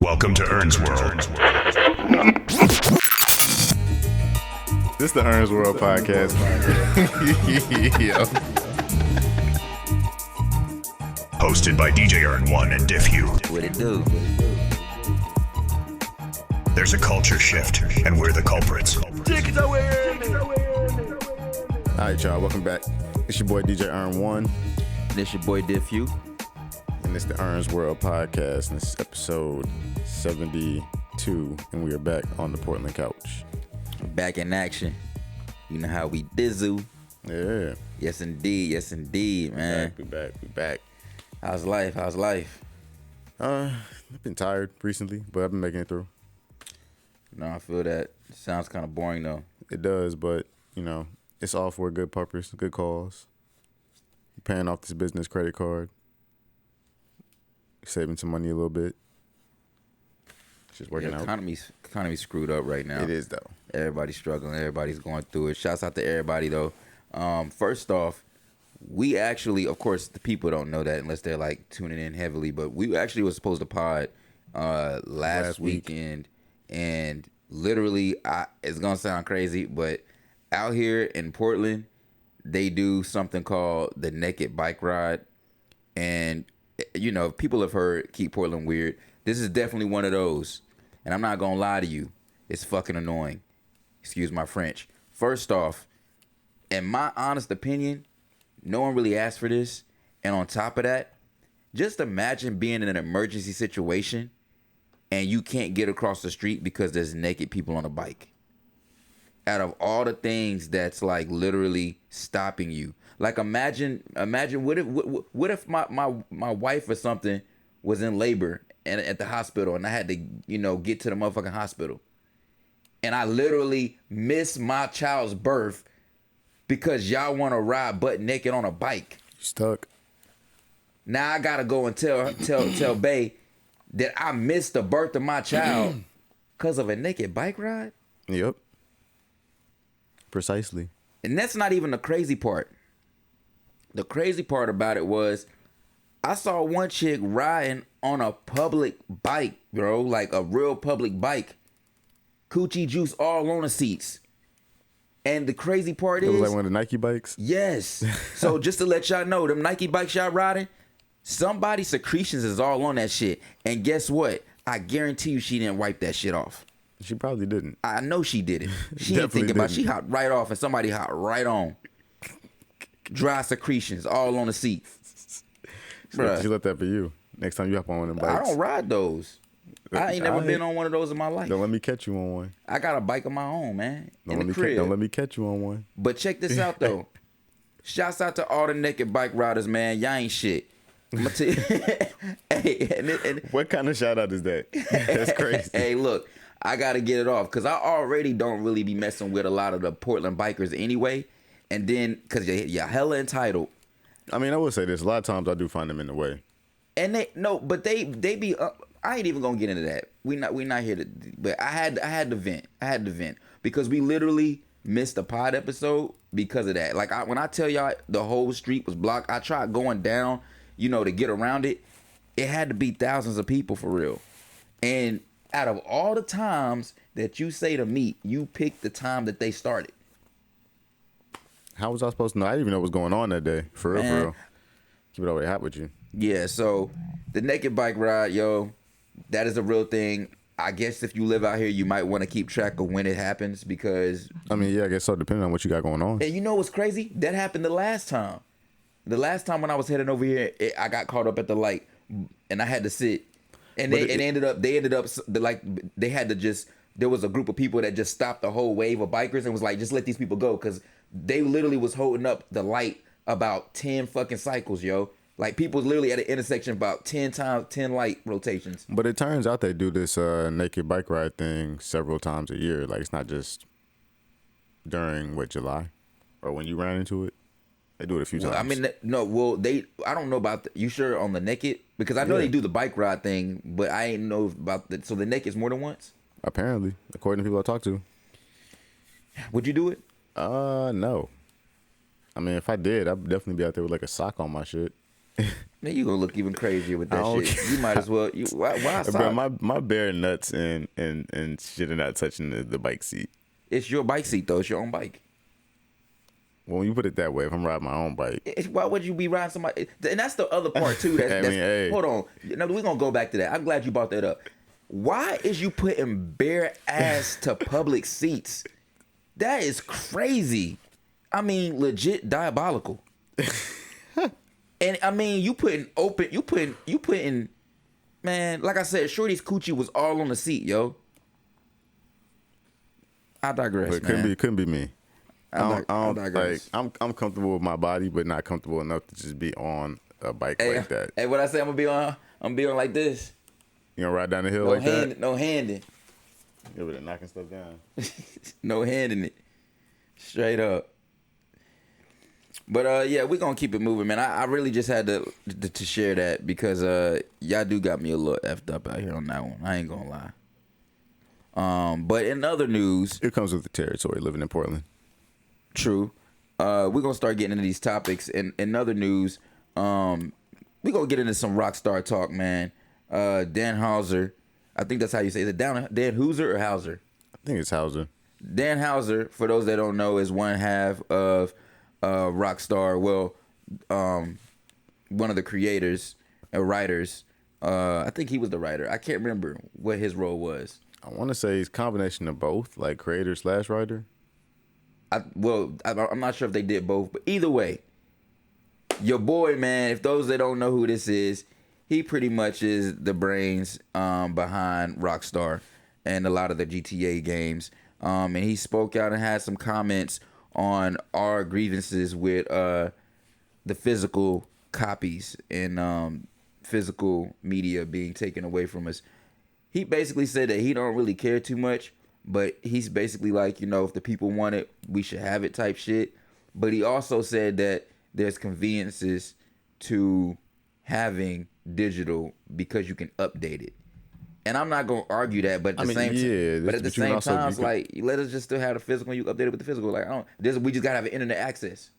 Welcome to Ern's World. This is the Ern's World podcast. Yeah. Hosted by DJ Ern1 and Diff Hue. What it do? There's a culture shift, and we're the culprits. All right, y'all. Welcome back. It's your boy DJ Ern1, This your boy Diff Hue. and it's the Ern's World podcast. And this is episode 72, and we are back on the Portland couch. Back in action. You know how we dizzle. Yeah. Yes indeed, man. We back. How's life? I've been tired recently, but I've been making it through. No, I feel that. Sounds kind of boring though. It does, but, you know, it's all for a good purpose, a good cause. Paying off this business credit card. Saving some money a little bit. It's just working The out. economy's screwed up right now. It is, though. Everybody's struggling. Everybody's going through it. Shouts out to everybody though. First off, we actually, of course, the people don't know that unless they're like tuning in heavily, but we actually was supposed to pod last weekend, and literally, it's gonna sound crazy, but out here in Portland, they do something called the Naked Bike Ride, and you know, people have heard Keep Portland Weird. This is definitely one of those, and I'm not gonna lie to you, it's fucking annoying. Excuse my French. First off, in my honest opinion, no one really asked for this. And on top of that, just imagine being in an emergency situation and you can't get across the street because there's naked people on a bike. Out of all the things that's like literally stopping you. Like imagine what if my wife or something was in labor and at the hospital and I had to, you know, get to the motherfucking hospital. And I literally missed my child's birth because y'all want to ride butt naked on a bike. Stuck. Now I gotta go and tell Bay that I missed the birth of my child because of a naked bike ride. Yep. Precisely. And that's not even the crazy part. The crazy part about it was I saw one chick riding on a public bike, bro, like a real public bike. Coochie juice all on the seats. And the crazy part It is... was like one of the Nike bikes? Yes. So just to let y'all know, them Nike bikes y'all riding, somebody's secretions is all on that shit. And guess what? I guarantee you she didn't wipe that shit off. She probably didn't. I know she did it. She didn't think about it. She hopped right off and somebody hopped right on. Dry secretions all on the seat. She left that for you. Next time you hop on one of them bikes. I don't ride those. I ain't never been on one of those in my life. Don't let me catch you on one. I got a bike of my own, man. In the crib. Don't let me catch you on one. But check this out, though. Shouts out to all the naked bike riders, man. Y'all ain't shit. I'm gonna tell you. Hey, What kind of shout out is that? That's crazy. Hey, look, I got to get it off because I already don't really be messing with a lot of the Portland bikers anyway. And then, because you're hella entitled. I mean, I will say this. A lot of times I do find them in the way. And they be I ain't even gonna get into that. We not here to. But I had to vent because we literally missed a pod episode because of that. Like when I tell y'all the whole street was blocked, I tried going down, you know, to get around it. It had to be thousands of people for real. And out of all the times that you say to meet, you picked the time that they started. How was I supposed to know? I didn't even know what was going on that day. For real. Keep it all the way hot with you. Yeah, so the naked bike ride, yo, that is a real thing. I guess if you live out here, you might want to keep track of when it happens because... I mean, yeah, I guess so, depending on what you got going on. And you know what's crazy? That happened the last time. The last time when I was heading over here, I got caught up at the light and I had to sit. And they ended up there was a group of people that just stopped the whole wave of bikers and was like, just let these people go. Because they literally was holding up the light about 10 fucking cycles, yo. Like, people literally at an intersection about 10 times, 10 light rotations. But it turns out they do this naked bike ride thing several times a year. Like, it's not just during, July? Or when you ran into it? They do it a few times. I mean, I don't know about, you sure on the naked? Because I know they do the bike ride thing, but I ain't know about so the naked's more than once? Apparently, according to people I talk to. Would you do it? No. I mean, if I did, I'd definitely be out there with like a sock on my shit. Man, you gonna look even crazier with that don't shit. You might as well. Why Bro, sock? my bare nuts and shit are not touching the bike seat. It's your bike seat though. It's your own bike. Well, when you put it that way, if I'm riding my own bike, Why would you be riding somebody? And that's the other part too. Hey. Hold on. No, we're gonna go back to that. I'm glad you brought that up. Why is you putting bare ass to public seats? That is crazy. I mean, legit diabolical. And I mean, you putting, man. Like I said, Shorty's coochie was all on the seat, yo. I digress, but man. couldn't be me. I don't digress. like. I'm comfortable with my body, but not comfortable enough to just be on a bike like that. Hey, what I say? I'm gonna be on like this. You gonna ride down the hill No like hand, that? no handing. Yeah, but knocking stuff down. No handing it. Straight up. But yeah, we're gonna keep it moving, man. I really just had to share that because y'all do got me a little effed up out here on that one. I ain't gonna lie. But in other news, It comes with the territory living in Portland. true. We're gonna start getting into these topics. In other news, we're gonna get into some rock star talk, man. Dan Hauser, I think that's how you say it. Is it Dan Hauser or Hauser? I think it's Hauser. Dan Hauser, for those that don't know, is one half of Rockstar. Well, one of the creators and writers. I think he was the writer. I can't remember what his role was. I want to say it's a combination of both, like creator / writer. I'm not sure if they did both, but either way, your boy, man. If those that don't know who this is, he pretty much is the brains behind Rockstar and a lot of the GTA games. And he spoke out and had some comments on our grievances with the physical copies and physical media being taken away from us. He basically said that he don't really care too much, but he's basically like, if the people want it, we should have it type shit. But he also said that there's conveniences to having digital because you can update it. And I'm not gonna argue that, but at the same time, it's like, let us just still have the physical and you update it with the physical. Like we just gotta have an internet access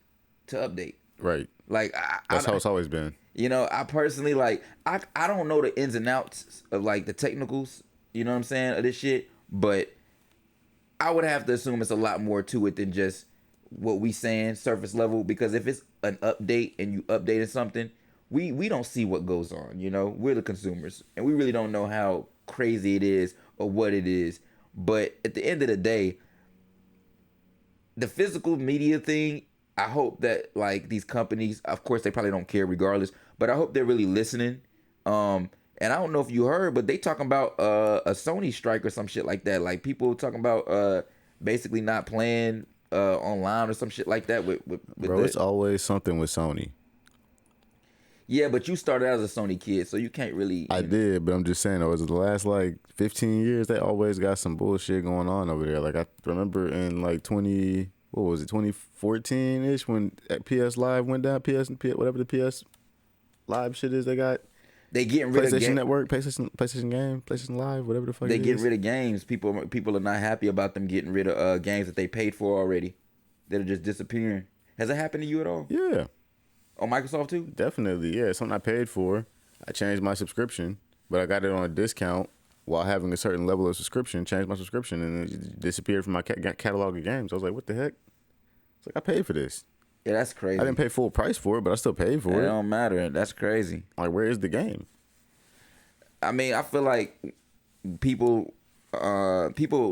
to update. Right. Like That's how it's always been. I personally I don't know the ins and outs of like the technicals, you know what I'm saying, of this shit, but I would have to assume it's a lot more to it than just what we saying surface level, because if it's an update and you updated something, we don't see what goes on, we're the consumers and we really don't know how crazy it is or what it is. But at the end of the day, the physical media thing, I hope that like these companies, of course they probably don't care regardless, but I hope they're really listening. And I don't know if you heard, but they talking about a Sony strike or some shit like that. Like people talking about basically not playing online or some shit like that with Bro, it's always something with Sony. Yeah, but you started out as a Sony kid, so you can't really. I did, but I'm just saying, though, it was the last 15 years, they always got some bullshit going on over there. Like I remember in 2014 ish when PS Live went down, whatever the PS Live shit is, they got. They getting rid of PlayStation Network, PlayStation Game, PlayStation Live, whatever the fuck. They getting rid of games. People are not happy about them getting rid of games that they paid for already. That are just disappearing. Has that happened to you at all? Yeah. On Microsoft too? Definitely, yeah. Something I paid for. I changed my subscription, but I got it on a discount while having a certain level of subscription. Changed my subscription and it disappeared from my catalog of games. I was like, what the heck? It's like, I paid for this. Yeah, that's crazy. I didn't pay full price for it, but I still paid for it. It don't matter. That's crazy. Like, where is the game? I mean, I feel like people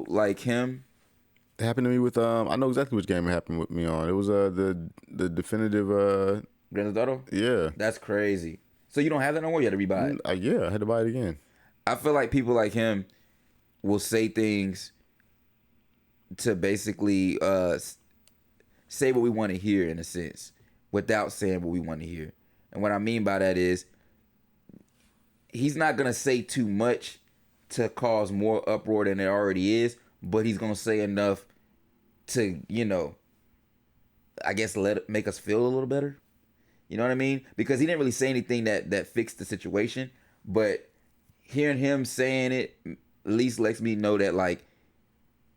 like him. It happened to me with I know exactly which game it happened with me on. It was the definitive Grand Theft Auto? Yeah. That's crazy. So you don't have that no more? You had to rebuy it? Yeah, I had to buy it again. I feel like people like him will say things to basically say what we want to hear in a sense without saying what we want to hear. And what I mean by that is he's not going to say too much to cause more uproar than there already is, but he's going to say enough to, I guess make us feel a little better. You know what I mean? Because he didn't really say anything that fixed the situation, but hearing him saying it at least lets me know that like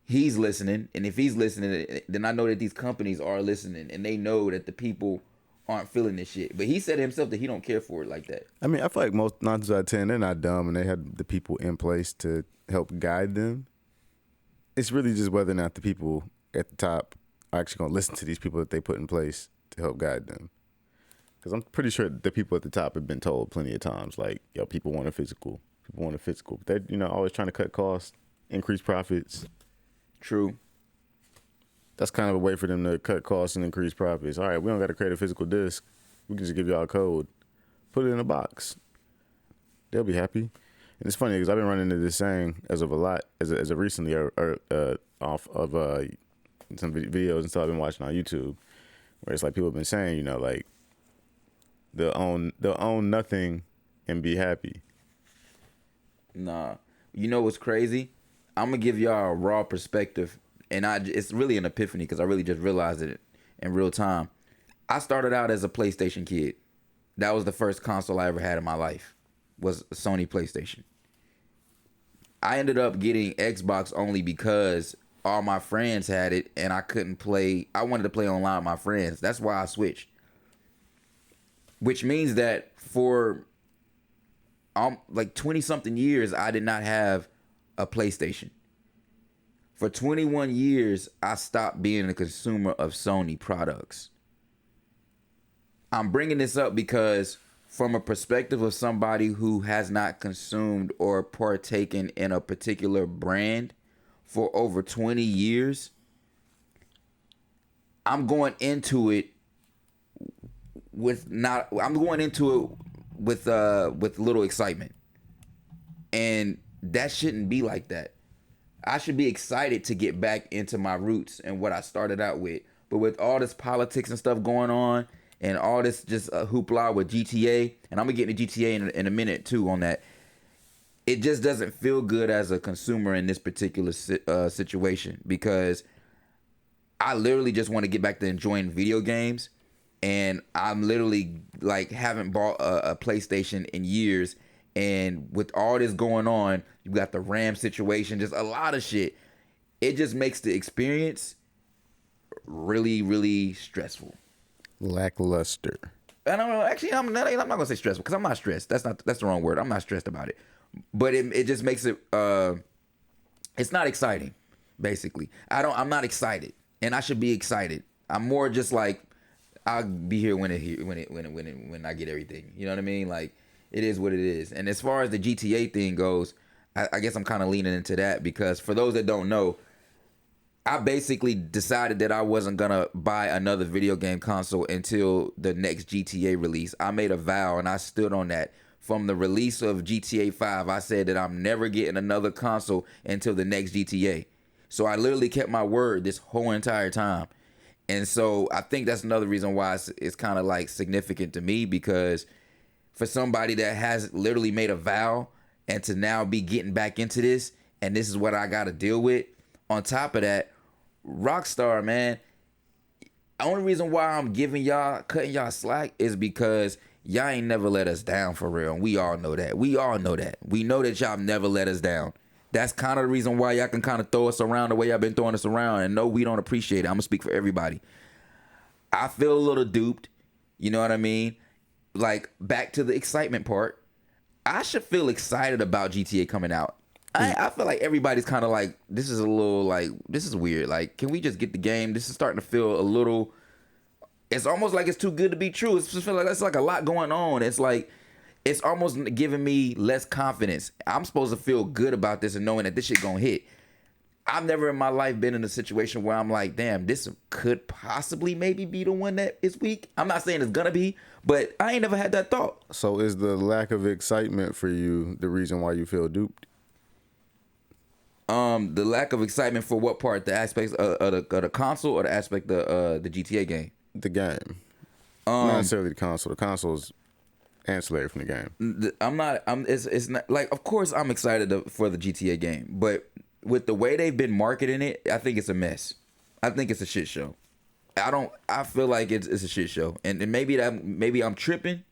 he's listening, and if he's listening, then I know that these companies are listening, and they know that the people aren't feeling this shit. But he said himself that he don't care for it like that. I mean, I feel like most 9 times out of 10, they're not dumb, and they have the people in place to help guide them. It's really just whether or not the people at the top are actually going to listen to these people that they put in place to help guide them. Because I'm pretty sure the people at the top have been told plenty of times, like, yo, people want a physical. People want a physical. They're, always trying to cut costs, increase profits. True. That's kind of a way for them to cut costs and increase profits. All right, we don't got to create a physical disc. We can just give y'all a code. Put it in a box. They'll be happy. And it's funny because I've been running into this saying as of recently off of some videos and stuff I've been watching on YouTube, where it's like people have been saying, like they'll own nothing and be happy. Nah. You know what's crazy? I'm gonna give y'all a raw perspective, and it's really an epiphany because I really just realized it in real time. I started out as a PlayStation kid. That was the first console I ever had in my life, was a Sony PlayStation. I ended up getting Xbox only because all my friends had it and I couldn't play. I wanted to play online with my friends. That's why I switched. Which means that for like 20-something years, I did not have a PlayStation. For 21 years, I stopped being a consumer of Sony products. I'm bringing this up because from a perspective of somebody who has not consumed or partaken in a particular brand for over 20 years, I'm going into it with little excitement. And that shouldn't be like that. I should be excited to get back into my roots and what I started out with. But with all this politics and stuff going on, and all this just hoopla with GTA, and I'm gonna get into GTA in a minute too on that. It just doesn't feel good as a consumer in this particular situation, because I literally just want to get back to enjoying video games, and I'm literally like haven't bought a PlayStation in years, and with all this going on, you got the RAM situation, just a lot of shit. It just makes the experience really, really stressful. Lackluster. I don't know. Actually, I'm not gonna say stressful because I'm not stressed. That's the wrong word. I'm not stressed about it. But it just makes it. It's not exciting. Basically, I'm not excited, and I should be excited. I'm more just like I'll be here when I get everything. You know what I mean? Like it is what it is. And as far as the GTA thing goes, I guess I'm kind of leaning into that because for those that don't know, I basically decided that I wasn't going to buy another video game console until the next GTA release. I made a vow and I stood on that. From the release of GTA 5, I said that I'm never getting another console until the next GTA. So I literally kept my word this whole entire time. And so I think that's another reason why it's kind of like significant to me, because for somebody that has literally made a vow and to now be getting back into this, and this is what I got to deal with. On top of that, Rockstar, man, the only reason why I'm cutting y'all slack is because y'all ain't never let us down for real. And we all know that. We know that y'all never let us down. That's kind of the reason why y'all can kind of throw us around the way y'all been throwing us around. And no, we don't appreciate it. I'm going to speak for everybody. I feel a little duped. You know what I mean? Like, back to the excitement part. I should feel excited about GTA coming out. I feel like everybody's kind of like, this is weird. Like, can we just get the game? This is starting to feel a little, it's almost like it's too good to be true. It's just feel like there's like a lot going on. It's like, it's almost giving me less confidence. I'm supposed to feel good about this and knowing that this shit gonna hit. I've never in my life been in a situation where I'm like, damn, this could possibly maybe be the one that is weak. I'm not saying it's gonna be, but I ain't never had that thought. So is the lack of excitement for you the reason why you feel duped? The lack of excitement for what part? The aspects of the console or the aspect of the GTA game? The game. Not necessarily the console. The console's ancillary from the game. It's not like, of course I'm excited for the GTA game, but with the way they've been marketing it, I think it's a mess. I think it's a shit show. I feel like it's a shit show. And maybe I'm tripping.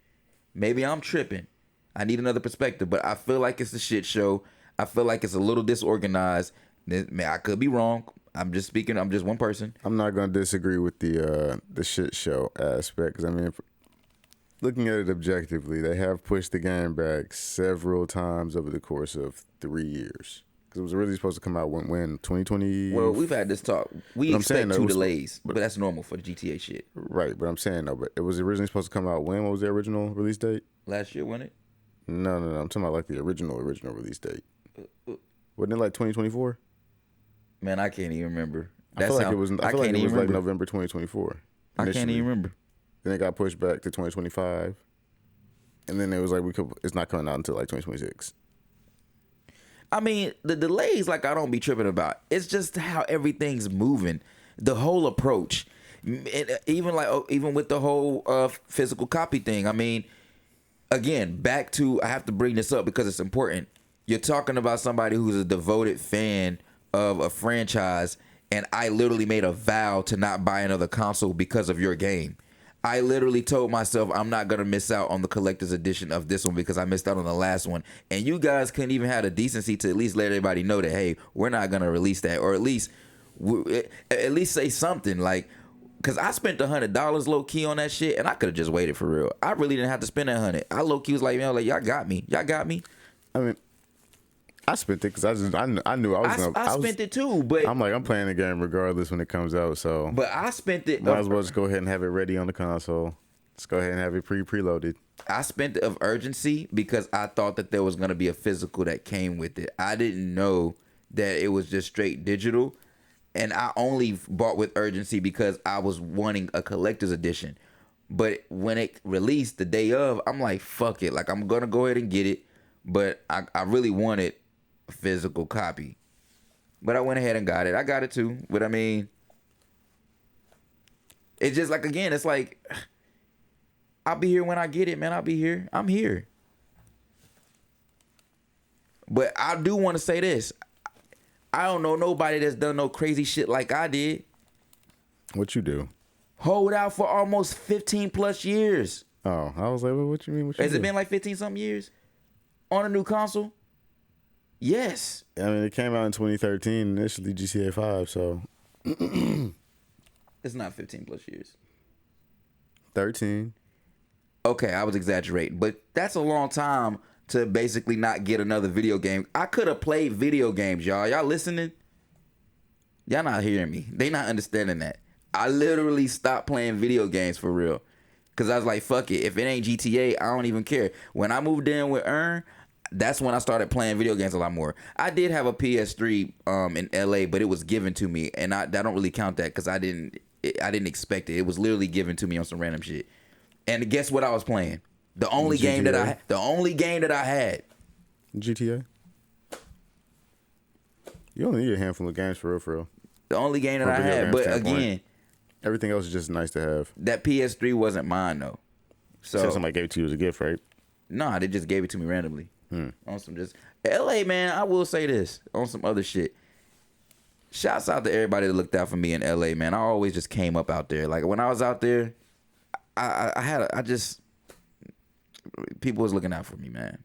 Maybe I'm tripping. I need another perspective, but I feel like it's a shit show. I feel like it's a little disorganized. Man, I could be wrong. I'm just speaking. I'm just one person. I'm not gonna disagree with the shit show aspect because I mean, looking at it objectively, they have pushed the game back several times over the course of 3 years. Because it was really supposed to come out when 2020. Well, we've had this talk. We expect 2 delays, but that's normal for the GTA shit. Right, but I'm saying though, but it was originally supposed to come out when? What was the original release date? Last year, wasn't it? No. I'm talking about like the original release date. Wasn't it like 2024? Man, I can't even remember. I feel like it was like November 2024. I can't even remember. Then it got pushed back to 2025, and then it was like it's not coming out until like 2026. I mean, the delays, like I don't be tripping about. It's just how everything's moving, the whole approach, even with the whole physical copy thing. I mean, again, back to I have to bring this up because it's important. You're talking about somebody who's a devoted fan of a franchise, and I literally made a vow to not buy another console because of your game. I literally told myself I'm not going to miss out on the collector's edition of this one because I missed out on the last one. And you guys couldn't even have the decency to at least let everybody know that, hey, we're not going to release that. Or at least say something like, because I spent $100 low key on that shit and I could have just waited for real. I really didn't have to spend that 100. I low key was like, man, y'all got me. I mean, I spent it because I knew I was going to. I spent it too, but I'm like, I'm playing the game regardless when it comes out, so. But I spent it. Might as well just go ahead and have it ready on the console. Just go ahead and have it preloaded. I spent it of urgency because I thought that there was going to be a physical that came with it. I didn't know that it was just straight digital. And I only bought with urgency because I was wanting a collector's edition. But when it released the day of, I'm like, fuck it. Like, I'm going to go ahead and get it. But I really wanted a physical copy. But I went ahead and got it. I got it too. But I mean, it's just like, again, it's like, I'll be here when I get it, man. I'll be here. I'm here. But I do want to say this. I don't know nobody that's done no crazy shit like I did. What you do? Hold out for almost 15 plus years. Oh, I was like, well, what you mean? Has it been like 15 something years on a new console? Yes. I mean, it came out in 2013 initially, GTA 5, so. It's not 15 plus years. 13. Okay, I was exaggerating, but that's a long time to basically not get another video game. I could have played video games, y'all. Y'all listening? Y'all not hearing me. They not understanding that. I literally stopped playing video games for real. Because I was like, fuck it. If it ain't GTA, I don't even care. When I moved in with Ern, that's when I started playing video games a lot more. I did have a PS3 in LA, but it was given to me. And I don't really count that because I didn't expect it. It was literally given to me on some random shit. And guess what I was playing? The only game that I had. GTA? You only need a handful of games for real. The only game that I had. But again, everything else is just nice to have. That PS3 wasn't mine though. So somebody gave it to you as a gift, right? No, they just gave it to me randomly. On some just LA, man, I will say this. On some other shit. Shouts out to everybody that looked out for me in LA, man. I always just came up out there. Like when I was out there, people was looking out for me, man.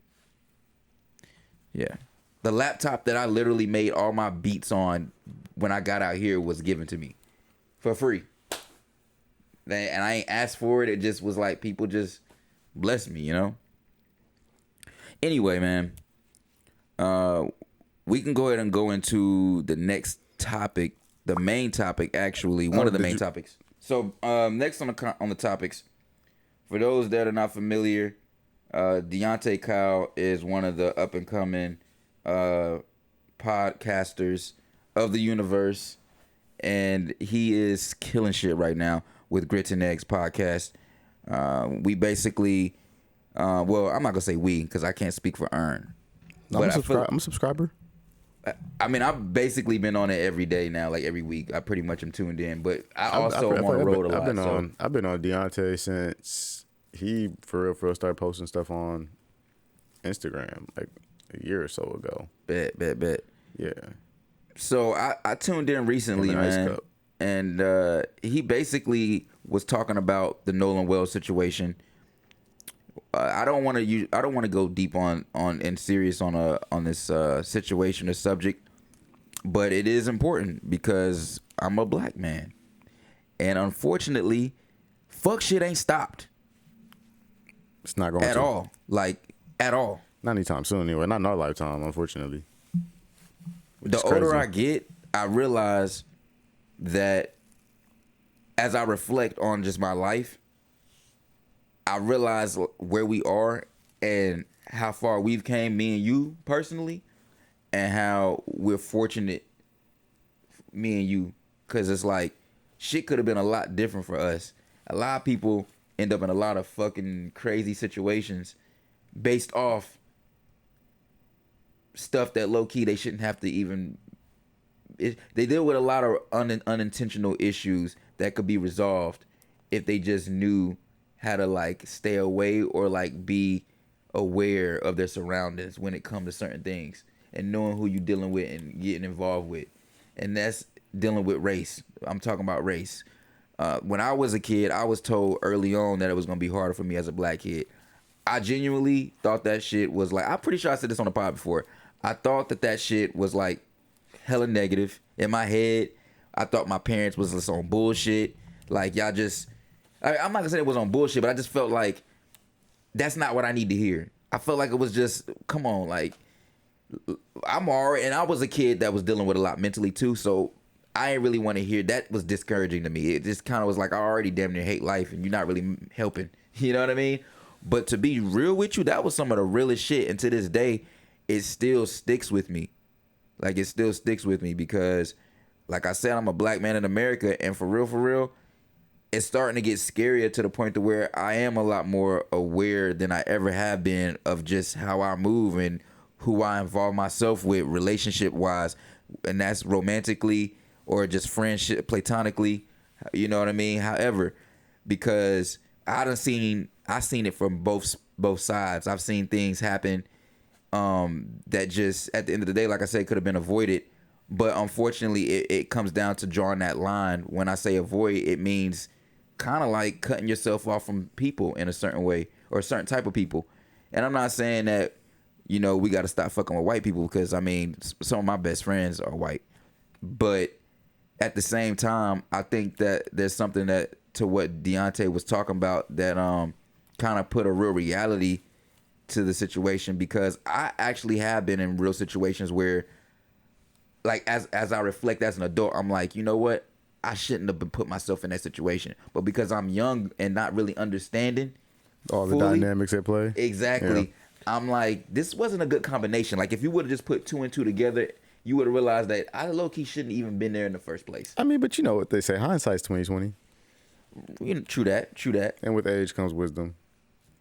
Yeah. The laptop that I literally made all my beats on when I got out here was given to me for free. And I ain't asked for it. It just was like people just blessed me, you know? Anyway, man. We can go ahead and go into the next topic. The main topic, actually. One of the main topics. So, next on the topics, for those that are not familiar, Deante Kyle is one of the up-and-coming podcasters of the universe, and he is killing shit right now with Grits and Eggs podcast. We basically, well, I'm not going to say we, because I can't speak for Ern. I'm a subscriber. I mean, I've basically been on it every day now, like every week. I pretty much am tuned in, but I also am on the road a lot. I've been on Deante since he for real started posting stuff on Instagram like a year or so ago. Bet. Yeah. So I tuned in recently, man, and he basically was talking about the Nolan Wells situation. I don't want to go deep on and serious on this situation or subject. But it is important because I'm a black man. And unfortunately, fuck shit ain't stopped. It's not going at to. all. Like, at all. Not anytime soon anyway. Not in our lifetime, unfortunately. The older I get, I realize that as I reflect on just my life, I realize where we are and how far we've came, me and you personally, and how we're fortunate, me and you, because it's like shit could have been a lot different for us. A lot of people end up in a lot of fucking crazy situations based off stuff that low key they shouldn't have to even. They deal with a lot of unintentional issues that could be resolved if they just knew how to like stay away or like be aware of their surroundings when it comes to certain things and knowing who you're dealing with and getting involved with. And that's dealing with race. I'm talking about race. When I was a kid, I was told early on that it was going to be harder for me as a black kid. I genuinely thought that shit was like, I'm pretty sure I said this on the pod before. I thought that shit was like hella negative. In my head, I thought my parents was just on bullshit. Like, y'all just, I'm not gonna say it was on bullshit, but I just felt like that's not what I need to hear. I felt like it was just, come on, like, I'm already, and I was a kid that was dealing with a lot mentally too, so I didn't really want to hear. That was discouraging to me. It just kind of was like, I already damn near hate life and you're not really helping. You know what I mean? But to be real with you, that was some of the realest shit. And to this day, it still sticks with me. Like, it still sticks with me because, like I said, I'm a black man in America. And for real, it's starting to get scarier to the point to where I am a lot more aware than I ever have been of just how I move and who I involve myself with relationship-wise. And that's romantically or just friendship, platonically. You know what I mean? However, because I've seen it from both sides. I've seen things happen that just at the end of the day, like I said, could have been avoided. But unfortunately, it comes down to drawing that line. When I say avoid, it means kind of like cutting yourself off from people in a certain way or a certain type of people. And I'm not saying that, you know, we got to stop fucking with white people because, I mean, some of my best friends are white. But at the same time, I think that there's something that to what Deante was talking about that kind of put a real reality to the situation, because I actually have been in real situations where, like, as I reflect as an adult, I'm like, you know what? I shouldn't have been put myself in that situation. But because I'm young and not really understanding all the dynamics at play. Exactly. Yeah. I'm like, this wasn't a good combination. Like, if you would have just put 2 and 2 together, you would have realized that I low-key shouldn't even been there in the first place. I mean, but you know what they say, hindsight's 20/20. You know, true that. And with age comes wisdom.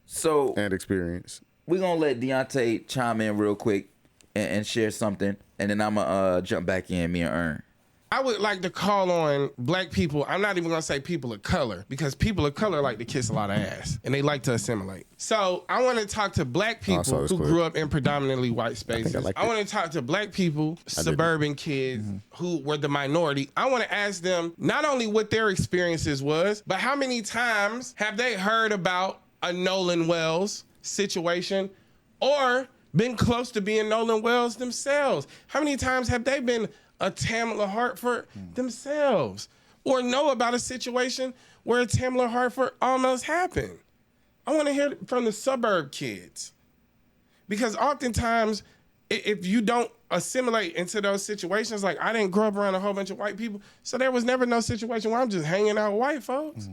So and experience. We're going to let Deante chime in real quick and share something, and then I'm going to jump back in, me and Ern. I would like to call on black people. I'm not even going to say people of color, because people of color like to kiss a lot of ass and they like to assimilate. So I want to talk to black people who grew up in predominantly white spaces. I want to talk to black people, suburban kids who were the minority. I want to ask them not only what their experiences was, but how many times have they heard about a Nolan Wells situation or been close to being Nolan Wells themselves? How many times have they been a Tamla Hartford themselves, or know about a situation where a Tamla Hartford almost happened? I want to hear from the suburb kids, because oftentimes if you don't assimilate into those situations, like I didn't grow up around a whole bunch of white people, so there was never no situation where I'm just hanging out with white folks.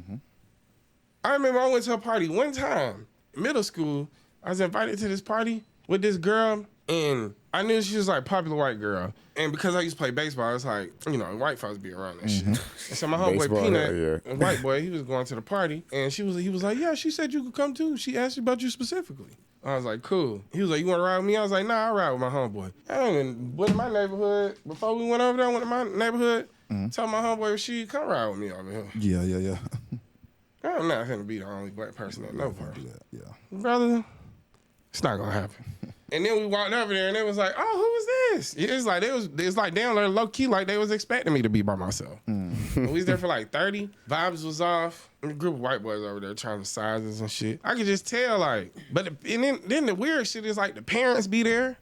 I remember I went to a party one time in middle school. I was invited to this party with this girl, and I knew she was like a popular white girl. And because I used to play baseball, it's like, you know, white folks be around that shit. And so my homeboy Peanut, a white boy, he was going to the party, and he was like, yeah, she said you could come too. She asked you about you specifically. I was like, cool. He was like, you want to ride with me? I was like, nah, I'll ride with my homeboy. I went in my neighborhood. Before we went over there, I went in my neighborhood, told my homeboy if she come ride with me over here. Yeah. I'm not going to be the only black person at no party. Yeah. Brother, it's not going to happen. And then we walked over there, and it was like, oh, who was this? It's like damn, low key, like they was expecting me to be by myself. We was there for like 30. Vibes was off. And a group of white boys over there trying to size us and shit. I could just tell, like, but then the weird shit is like the parents be there.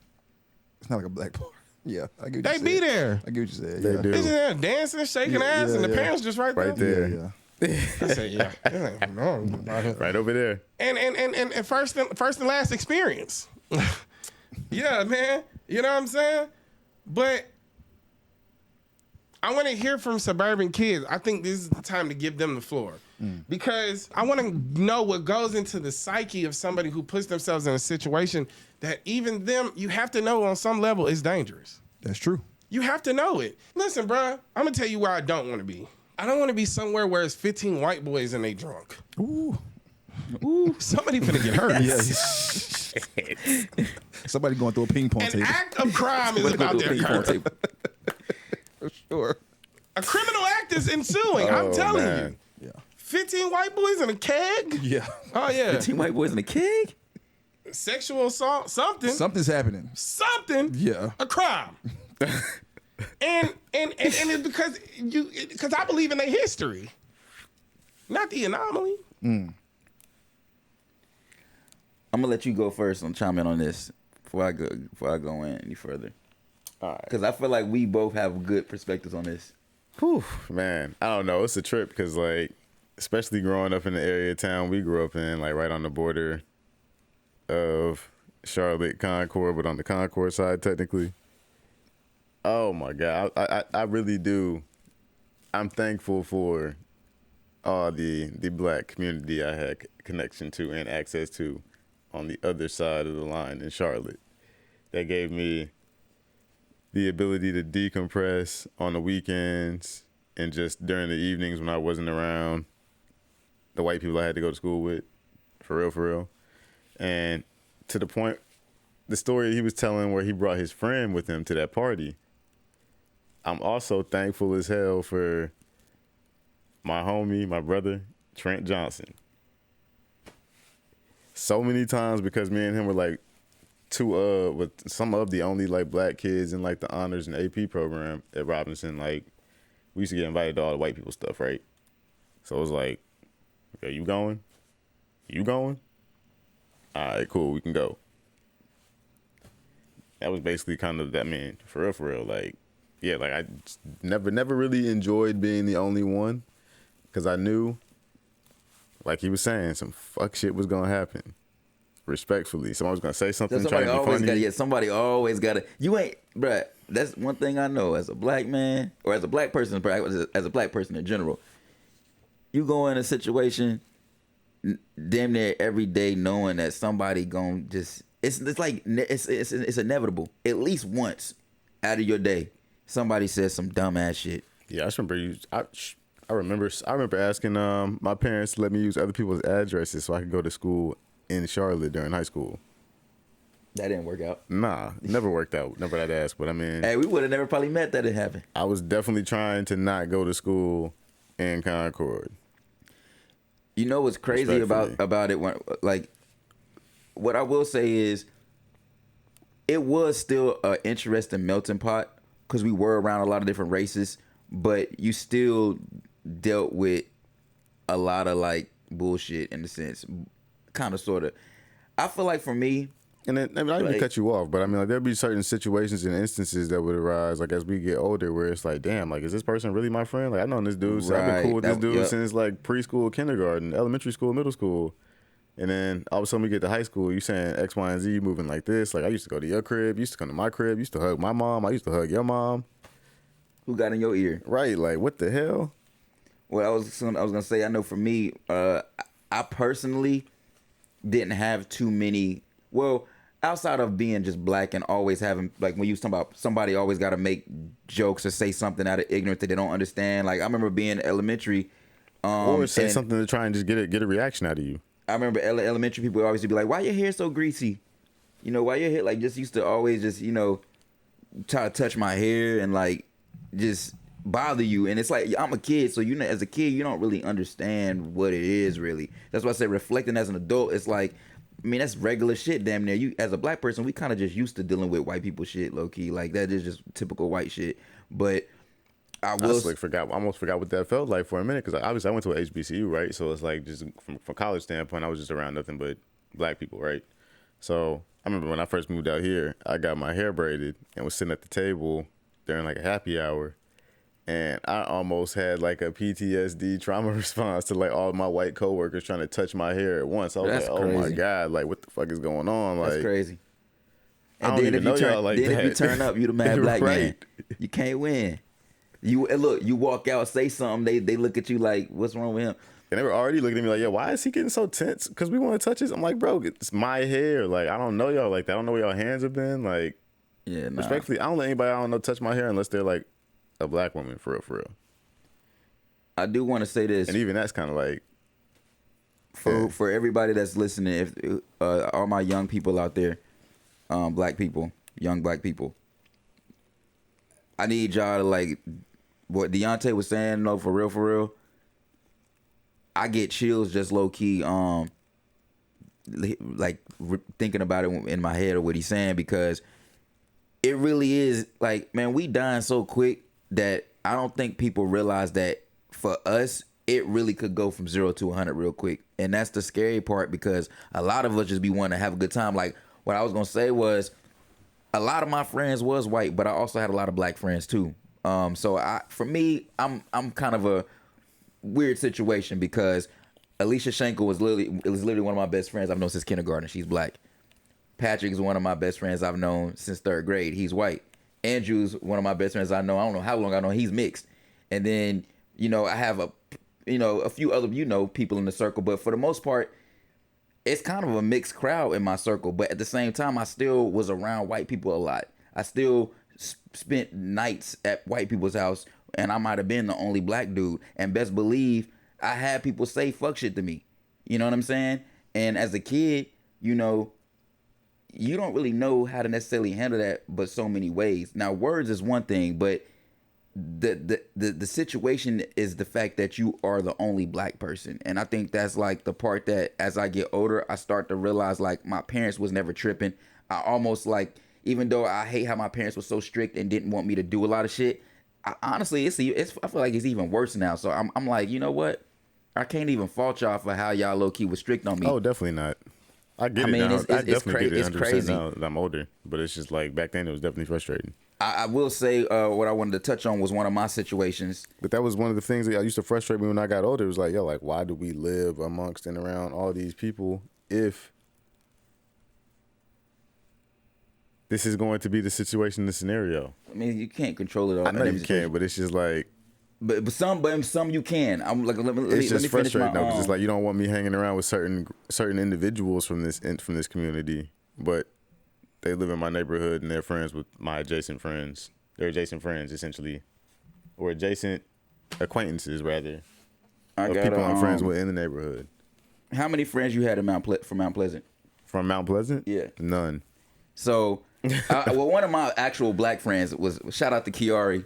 It's not like a black party. Yeah, I get what They you be said. there. I get what you said. They Yeah. do. They just there dancing, shaking ass, and the parents just right there. Right there. Yeah. I said, yeah. Right over there. And first and last experience. Yeah, man. You know what I'm saying? But I want to hear from suburban kids. I think this is the time to give them the floor. Because I want to know what goes into the psyche of somebody who puts themselves in a situation that even them, you have to know on some level is dangerous. That's true. You have to know it. Listen, bruh, I'm going to tell you where I don't want to be. I don't want to be somewhere where it's 15 white boys and they drunk. Ooh. Somebody finna get hurt. Somebody going through a ping pong An table. act of crime is about to occur. For sure. A criminal act is ensuing. I'm telling man. Yeah. 15 white boys in a keg? Yeah. Oh, yeah. 15 white boys in a keg? Sexual assault, something. Something's happening. Something. Yeah. A crime. and it's because I believe in their history, not the anomaly. I'm gonna let you go first and chime in on this before I go in any further. All right. Because I feel like we both have good perspectives on this. Whew, man, I don't know. It's a trip because, like, especially growing up in the area of town we grew up in, like right on the border of Charlotte, Concord, but on the Concord side technically. Oh my God, I really do. I'm thankful for all the black community I had connection to and access to on the other side of the line in Charlotte. That gave me the ability to decompress on the weekends and just during the evenings when I wasn't around the white people I had to go to school with, for real. And to the point, the story he was telling where he brought his friend with him to that party, I'm also thankful as hell for my homie, my brother, Trent Johnson. So many times because me and him were like with some of the only like black kids in like the honors and AP program at Robinson. Like we used to get invited to all the white people stuff, right? So it was like, okay, you going? You going? All right, cool, we can go. That was basically kind of that, man, for real, like, yeah, like I just never really enjoyed being the only one because I knew, like he was saying, some fuck shit was gonna happen. Respectfully, someone was gonna say something, try to be funny. Somebody always gotta. You ain't, bruh. That's one thing I know as a black man or as a black person, as a black person in general. You go in a situation, damn near every day, knowing that somebody gonna just. It's inevitable. At least once out of your day, somebody says some dumbass shit. Yeah, I just remember I remember asking my parents to let me use other people's addresses so I could go to school in Charlotte during high school. That didn't work out. Nah, never worked out. Never had asked, but I mean, hey, we would have never probably met that it happened. I was definitely trying to not go to school in Concord. You know what's crazy about it? When, like, what I will say is, it was still an interesting melting pot because we were around a lot of different races, but you still dealt with a lot of like bullshit in a sense, kind of, sort of. I feel like for me, and then, I mean, I didn't cut you off, but I mean, like, there'd be certain situations and instances that would arise, like as we get older, where it's like, damn, like, is this person really my friend? Like, I know this dude, so I've been cool with this dude since like preschool, kindergarten, elementary school, middle school. And then all of a sudden we get to high school, you saying X, Y, and Z, you moving like this. Like I used to go to your crib, you used to come to my crib, you used to hug my mom, I used to hug your mom. Who got in your ear? Right, like what the hell? Well, I was gonna say, I know for me, I personally didn't have too many. Well, outside of being just black and always having, like when you was talking about somebody always got to make jokes or say something out of ignorance that they don't understand. Like I remember being elementary, or say something to try and just get a reaction out of you. I remember elementary people always used to be like, "Why your hair so greasy?" You know, why your hair, like, just used to always just, you know, try to touch my hair and like just bother you. And it's like, I'm a kid, so you know, as a kid, you don't really understand what it is really. That's why I say reflecting as an adult, it's like, I mean, that's regular shit, damn near. You as a black person, we kind of just used to dealing with white people shit, low key. Like that is just typical white shit. But I almost forgot what that felt like for a minute, because obviously I went to an HBCU, right? So it's like, just from college standpoint, I was just around nothing but black people, right? So I remember when I first moved out here, I got my hair braided and was sitting at the table during like a happy hour. And I almost had like a PTSD trauma response to like all my white coworkers trying to touch my hair at once. I was That's like, oh my crazy. God, like what the fuck is going on? Like, That's crazy. I And don't then even know y'all like then that. if you turn up, you the mad black man. Right. You can't win. And look, you walk out, say something, they look at you like, what's wrong with him? And they were already looking at me like, yo, why is he getting so tense? Because we want to touch his. I'm like, bro, it's my hair. Like, I don't know y'all like that. I don't know where y'all hands have been. Like, Yeah, nah. respectfully, I don't let anybody I don't know touch my hair unless they're like a black woman, for real, for real. I do want to say this. And even that's kind of like, For everybody that's listening, if all my young people out there, black people, young black people, I need y'all to like what Deante was saying. No, for real. I get chills just low key, like thinking about it in my head or what he's saying, because it really is like, man, we dying so quick that I don't think people realize that for us, it really could go from 0 to 100 real quick. And that's the scary part, because a lot of us just be wanting to have a good time. Like what I was going to say was a lot of my friends was white, but I also had a lot of black friends too. So for me, I'm kind of a weird situation, because Alicia Schenkel was literally one of my best friends I've known since kindergarten. She's black. Patrick is one of my best friends I've known since 3rd grade. He's white. Andrew's one of my best friends I know. I don't know how long I know. He's mixed. And then, I have a few other, people in the circle, but for the most part, it's kind of a mixed crowd in my circle. But at the same time, I still was around white people a lot. I still spent nights at white people's house, and I might have been the only black dude. And best believe I had people say fuck shit to me. You know what I'm saying? And as a kid, you don't really know how to necessarily handle that, but so many ways. Now, words is one thing, but the situation is the fact that you are the only black person. And I think that's like the part that as I get older, I start to realize like my parents was never tripping. I almost like, even though I hate how my parents were so strict and didn't want me to do a lot of shit, honestly, I feel like it's even worse now. So I'm like, you know what? I can't even fault y'all for how y'all low key was strict on me. oh, definitely not. I get it now. I definitely get it 100% now that I'm older. But it's just like back then it was definitely frustrating. I will say what I wanted to touch on was one of my situations. But that was one of the things that used to frustrate me when I got older. It was like, yo, like, why do we live amongst and around all these people if this is going to be the situation, the scenario? I mean, you can't control it all. I know you can't, but it's just like, but some you can. I'm like, let me it's just finish frustrating my, though, because it's like you don't want me hanging around with certain individuals from this community, but they live in my neighborhood and they're friends with my adjacent friends. They're adjacent friends essentially, or adjacent acquaintances rather. I got people I'm friends with in the neighborhood. How many friends you had in from Mount Pleasant? From Mount Pleasant? Yeah, none. So, well, one of my actual black friends was, shout out to Kiari,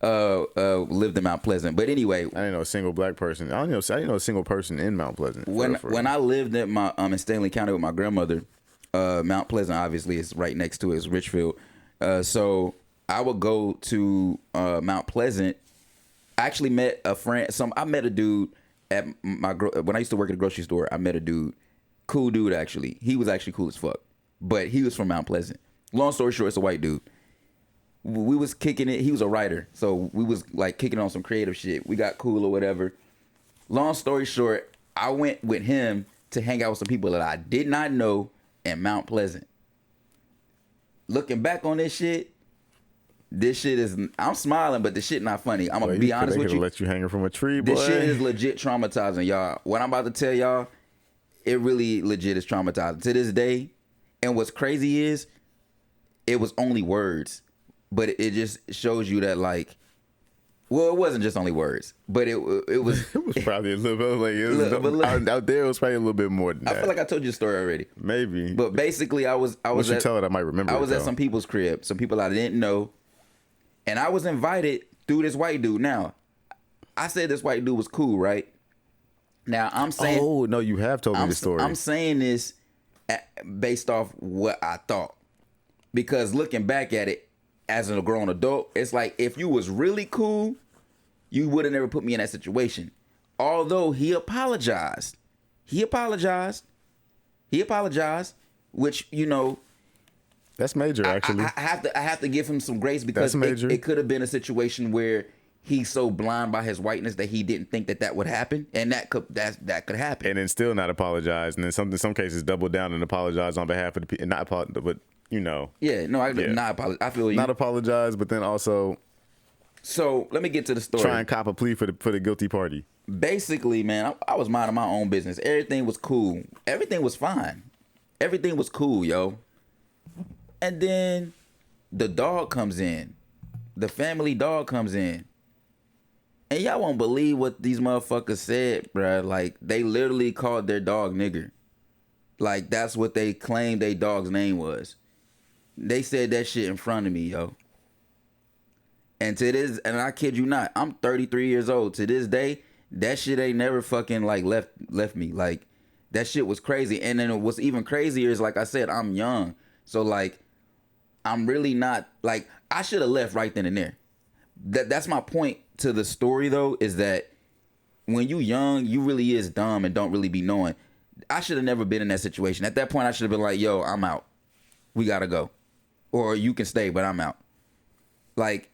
lived in Mount Pleasant. But anyway, I didn't know a single black person. I didn't know a single person in Mount Pleasant. When I lived in in Stanley County with my grandmother, Mount Pleasant obviously is right next to it. It's Richfield. So I would go to Mount Pleasant. I actually met a friend. I met a dude at when I used to work at a grocery store. I met a dude, cool dude actually. He was actually cool as fuck, but he was from Mount Pleasant. Long story short, it's a white dude. We was kicking it. He was a writer, so we was like kicking on some creative shit. We got cool or whatever. Long story short, I went with him to hang out with some people that I did not know in Mount Pleasant. Looking back on this shit is, I'm smiling, but the shit not funny. I'm gonna be honest with you. Let you hanging from a tree, boy. This shit is legit traumatizing, y'all. What I'm about to tell y'all, it really legit is traumatizing to this day. And what's crazy is, it was only words, but it just shows you that, like, well, it wasn't just only words, but it was. It was probably a little bit. Out there, it was probably a little bit more than that. I feel like I told you the story already. Maybe, but basically, I was. Once you tell it, I might remember. I was at some people's crib, some people I didn't know, and I was invited through this white dude. Now, I said this white dude was cool, right? Now I'm saying. Oh no, you have told me the story. I'm saying this based off what I thought, because looking back at it as a grown adult, it's like if you was really cool, you would have never put me in that situation. Although he apologized, which That's major, actually. I have to give him some grace because it could have been a situation where he's so blind by his whiteness that he didn't think that would happen, and that could happen. And then still not apologize, and then some cases double down and apologize on behalf of the people, not apologize, but not apologize. I feel you. Not apologize, but then also. So let me get to the story. Try and cop a plea for the guilty party. Basically, man, I was minding my own business. Everything was cool. Everything was fine. Everything was cool, yo. And then the dog comes in. The family dog comes in. And y'all won't believe what these motherfuckers said, bruh. Like, they literally called their dog nigger. Like, that's what they claimed their dog's name was. They said that shit in front of me, yo. And and I kid you not, I'm 33 years old. To this day, that shit ain't never fucking, like, left me. Like, that shit was crazy. And then what's even crazier is, like I said, I'm young. So, like, I'm really not, like, I should have left right then and there. That's my point to the story, though, is that when you young, you really is dumb and don't really be knowing. I should have never been in that situation. At that point, I should have been like, yo, I'm out. We got to go. Or you can stay, but I'm out. Like,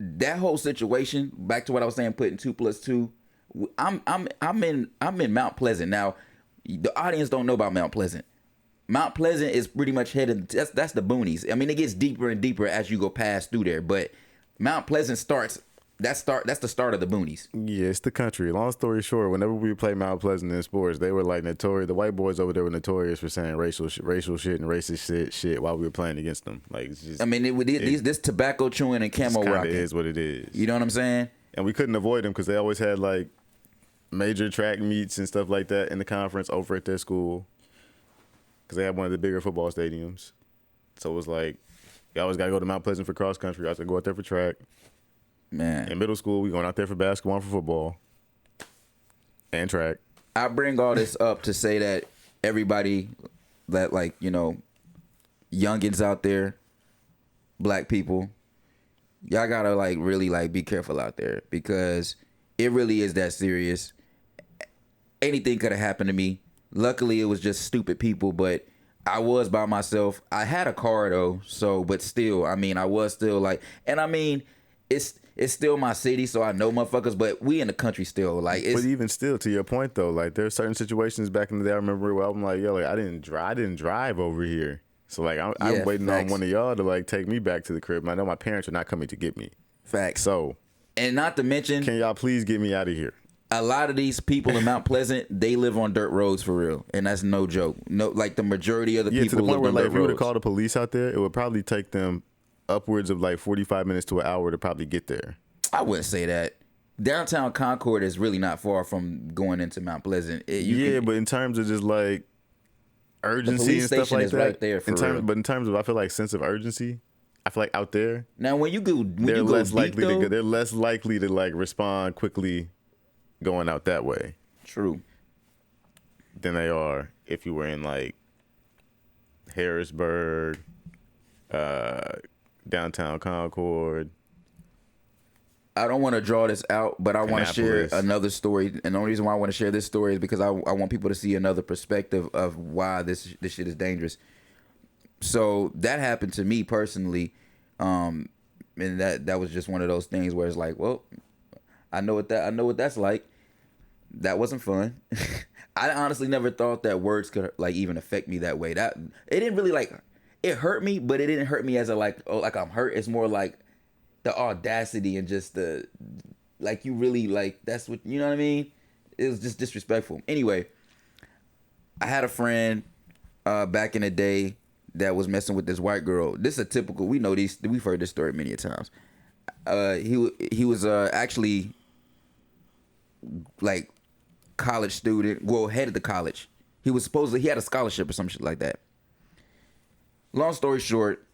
that whole situation, back to what I was saying, putting 2 + 2, I'm in Mount Pleasant. Now, the audience don't know about Mount Pleasant. Mount Pleasant is pretty much headed. That's the boonies. I mean, it gets deeper and deeper as you go past through there. But Mount Pleasant starts. That's the start of the boonies. Yeah, it's the country. Long story short, whenever we play Mount Pleasant in sports, they were like notorious. The white boys over there were notorious for saying racial shit and racist shit while we were playing against them. Like, it's just, I mean, this tobacco chewing and camo rocking is what it is. You know what I'm saying? And we couldn't avoid them because they always had like major track meets and stuff like that in the conference over at their school. Because they had one of the bigger football stadiums. So it was like, you always got to go to Mount Pleasant for cross country. I was going to go out there for track. Man. In middle school, we going out there for basketball and for football. And track. I bring all this up to say that everybody that, like, youngins out there, black people, y'all got to, like, really, like, be careful out there. Because it really is that serious. Anything could have happened to me. Luckily, it was just stupid people, but I was by myself. I had a car, though, but still, I mean, I was still like, and I mean, it's still my city, so I know motherfuckers, but we in the country still. Like, but even still, to your point, though, like, there are certain situations back in the day, I remember where I'm like, yo, like, I didn't drive over here. So, like, I'm waiting on one of y'all to, like, take me back to the crib. And I know my parents are not coming to get me. Facts. So. And not to mention. Can y'all please get me out of here? A lot of these people in Mount Pleasant, they live on dirt roads for real, and that's no joke. No, like the majority of the people to the point live where, on like, dirt if we were to roads. call the police out there, it would probably take them upwards of like 45 minutes to an hour to probably get there. I wouldn't say that. Downtown Concord is really not far from going into Mount Pleasant. But in terms of just like urgency and stuff like that, right there for real. But in terms of, I feel like, sense of urgency, I feel like out there, now when you go, they're less likely to like respond quickly going out that way. True. Than they are if you were in like Harrisburg, downtown Concord. I don't want to draw this out, but I want to share another story. And the only reason why I want to share this story is because I want people to see another perspective of why this shit is dangerous. So that happened to me personally. And that was just one of those things where it's like, well, I know what that's like. That wasn't fun. I honestly never thought that words could like even affect me that way. That it didn't really like it hurt me, but it didn't hurt me as a like I'm hurt. It's more like the audacity and just the like you really like that's what you know what I mean? It was just disrespectful. Anyway, I had a friend back in the day that was messing with this white girl. This is a typical. We've heard this story many a times. He was actually like college student, well, headed to college. He had a scholarship or some shit like that. Long story short,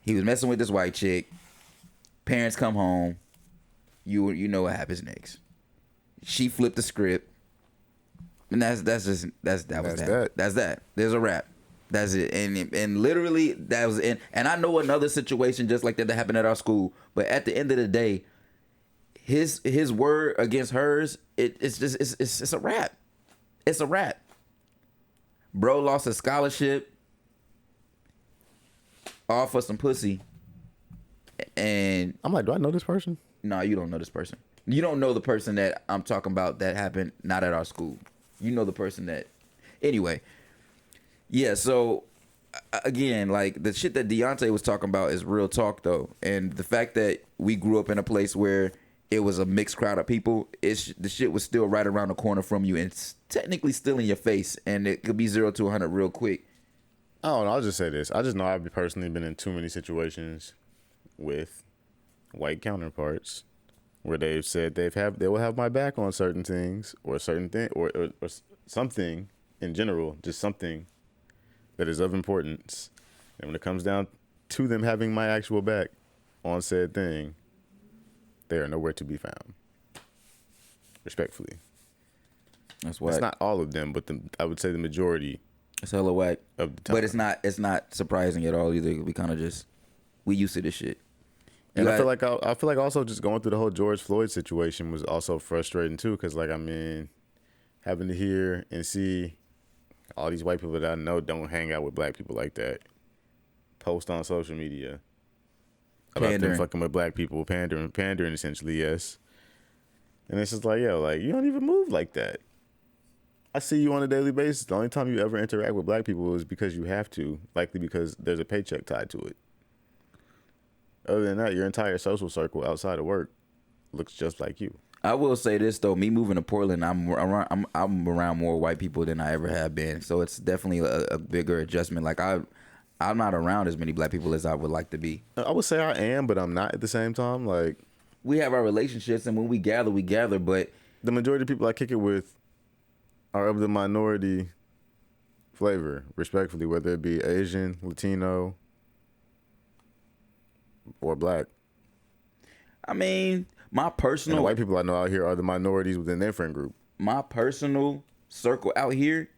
he was messing with this white chick. Parents come home. You know what happens next. She flipped the script. And that's that. That's that. There's a wrap. That's it. And literally that was it. And I know another situation just like that happened at our school. But at the end of the day, his word against hers, it's a wrap. It's a wrap. Bro lost a scholarship. all for some pussy. And I'm like, do I know this person? no, you don't know this person. You don't know the person that I'm talking about that happened not at our school. You know the person that. Anyway, yeah. So again, like the shit that Deante was talking about is real talk though, and the fact that we grew up in a place where it was a mixed crowd of people, the shit was still right around the corner from you, and it's technically still in your face, and it could be 0 to 100 real quick. I don't know. I'll just say this. I just know I've personally been in too many situations with white counterparts where they've said they will have my back on certain things or certain thing or something in general, just something that is of importance. And when it comes down to them having my actual back on said thing, they are nowhere to be found. Respectfully. That's why it's not all of them, but I would say the majority. It's hella whack. Of the time. But it's not surprising at all either. We kind of we used to this shit. And I feel like also just going through the whole George Floyd situation was also frustrating too, because like I mean, having to hear and see all these white people that I know don't hang out with black people like that, post on social media about them fucking with black people, pandering essentially, yes. And it's just like, yo, like you don't even move like that. I see you on a daily basis. The only time you ever interact with black people is because you have to, likely because there's a paycheck tied to it. Other than that, your entire social circle outside of work looks just like you. I will say this though, me moving to Portland, I'm around more white people than I ever have been, so it's definitely a bigger adjustment. Like I'm not around as many black people as I would like to be. I would say I am, but I'm not at the same time. Like we have our relationships, and when we gather, but the majority of people I kick it with are of the minority flavor, respectfully, whether it be Asian, Latino, or black. I mean, my personal... And the white people I know out here are the minorities within their friend group. My personal circle out here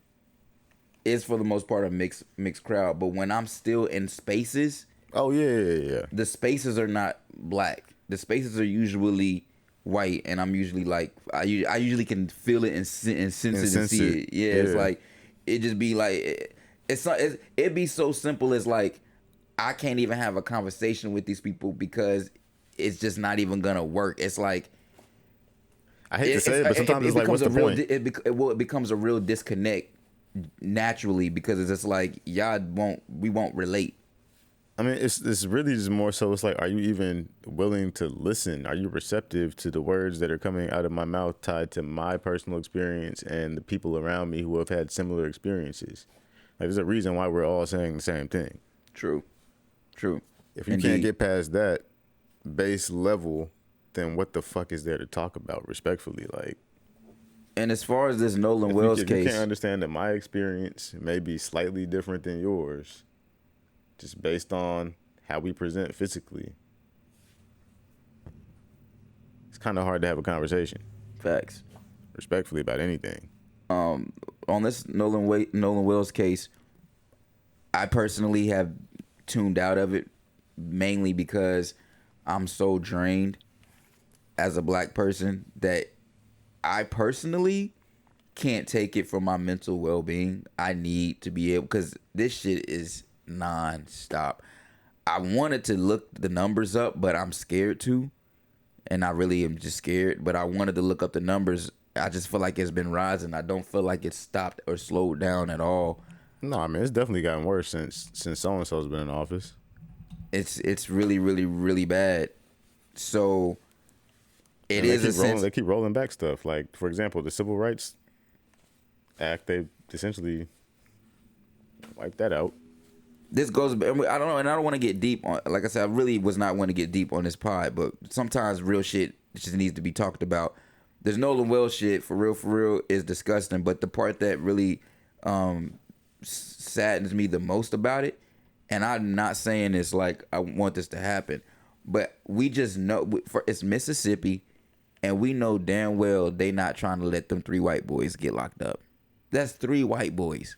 is for the most part a mixed crowd. But when I'm still in spaces... Oh, yeah. The spaces are not black. The spaces are usually white, and I'm usually like... I usually can feel it and sense it and see it. Yeah, it's like... It just be like... It'd be so simple as like... I can't even have a conversation with these people because it's just not even gonna work. It's like I hate to say it, but sometimes it's like, what's the point? It becomes a real disconnect naturally because it's just like we won't relate. I mean, it's really just more so. It's like, are you even willing to listen? Are you receptive to the words that are coming out of my mouth tied to my personal experience and the people around me who have had similar experiences? Like, there's a reason why we're all saying the same thing. True. If you can't get past that base level, then what the fuck is there to talk about, respectfully? Like, and as far as this Nolan Wells case, you can't understand that my experience may be slightly different than yours, just based on how we present physically. It's kind of hard to have a conversation. Facts. Respectfully about anything. On this Nolan Wells case, I personally have tuned out of it mainly because I'm so drained as a black person that I personally can't take it for my mental well-being. I need to be able, because this shit is non-stop. I wanted to look the numbers up, but I'm scared to, and I really am just scared, but I wanted to look up the numbers. I just feel like it's been rising. I don't feel like it's stopped or slowed down at all. No, I mean, it's definitely gotten worse since so-and-so's been in office. It's really, really, really bad. So it is a sense. They keep rolling back stuff. Like, for example, the Civil Rights Act, they essentially wiped that out. This goes, I don't know, and I don't want to get deep on, like I said, I really was not want to get deep on this pod, but sometimes real shit just needs to be talked about. There's Nolan Wells shit, for real, is disgusting, but the part that really saddens me the most about it, and I'm not saying it's like I want this to happen, but we just know it's Mississippi, and we know damn well they not trying to let them 3 white boys get locked up. That's 3 white boys.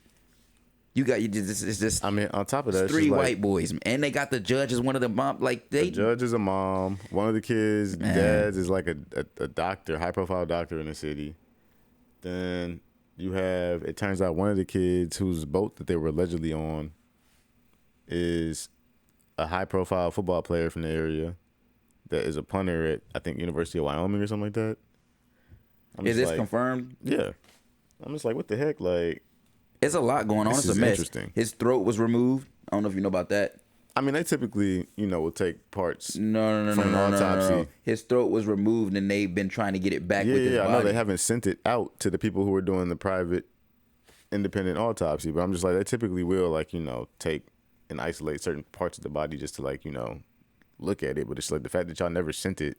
It's just. I mean, on top of that, it's 3 white boys, and they got the judge as one of the mom. Like the judge is a mom. One of the kids' dads is like a doctor, high profile doctor in the city. Then you have. It turns out one of the kids whose boat that they were allegedly on is a high-profile football player from the area that is a punter at, I think, University of Wyoming or something like that. Is this confirmed? Yeah. I'm just like, what the heck? Like, it's a lot going on. It's a mess. Interesting. His throat was removed. I don't know if you know about that. I mean, they typically, will take parts No. from an autopsy. No. His throat was removed, and they've been trying to get it back with his body. I know they haven't sent it out to the people who are doing the private, independent autopsy, but I'm just like, they typically will, like, take and isolate certain parts of the body just to, like, look at it. But it's like the fact that y'all never sent it,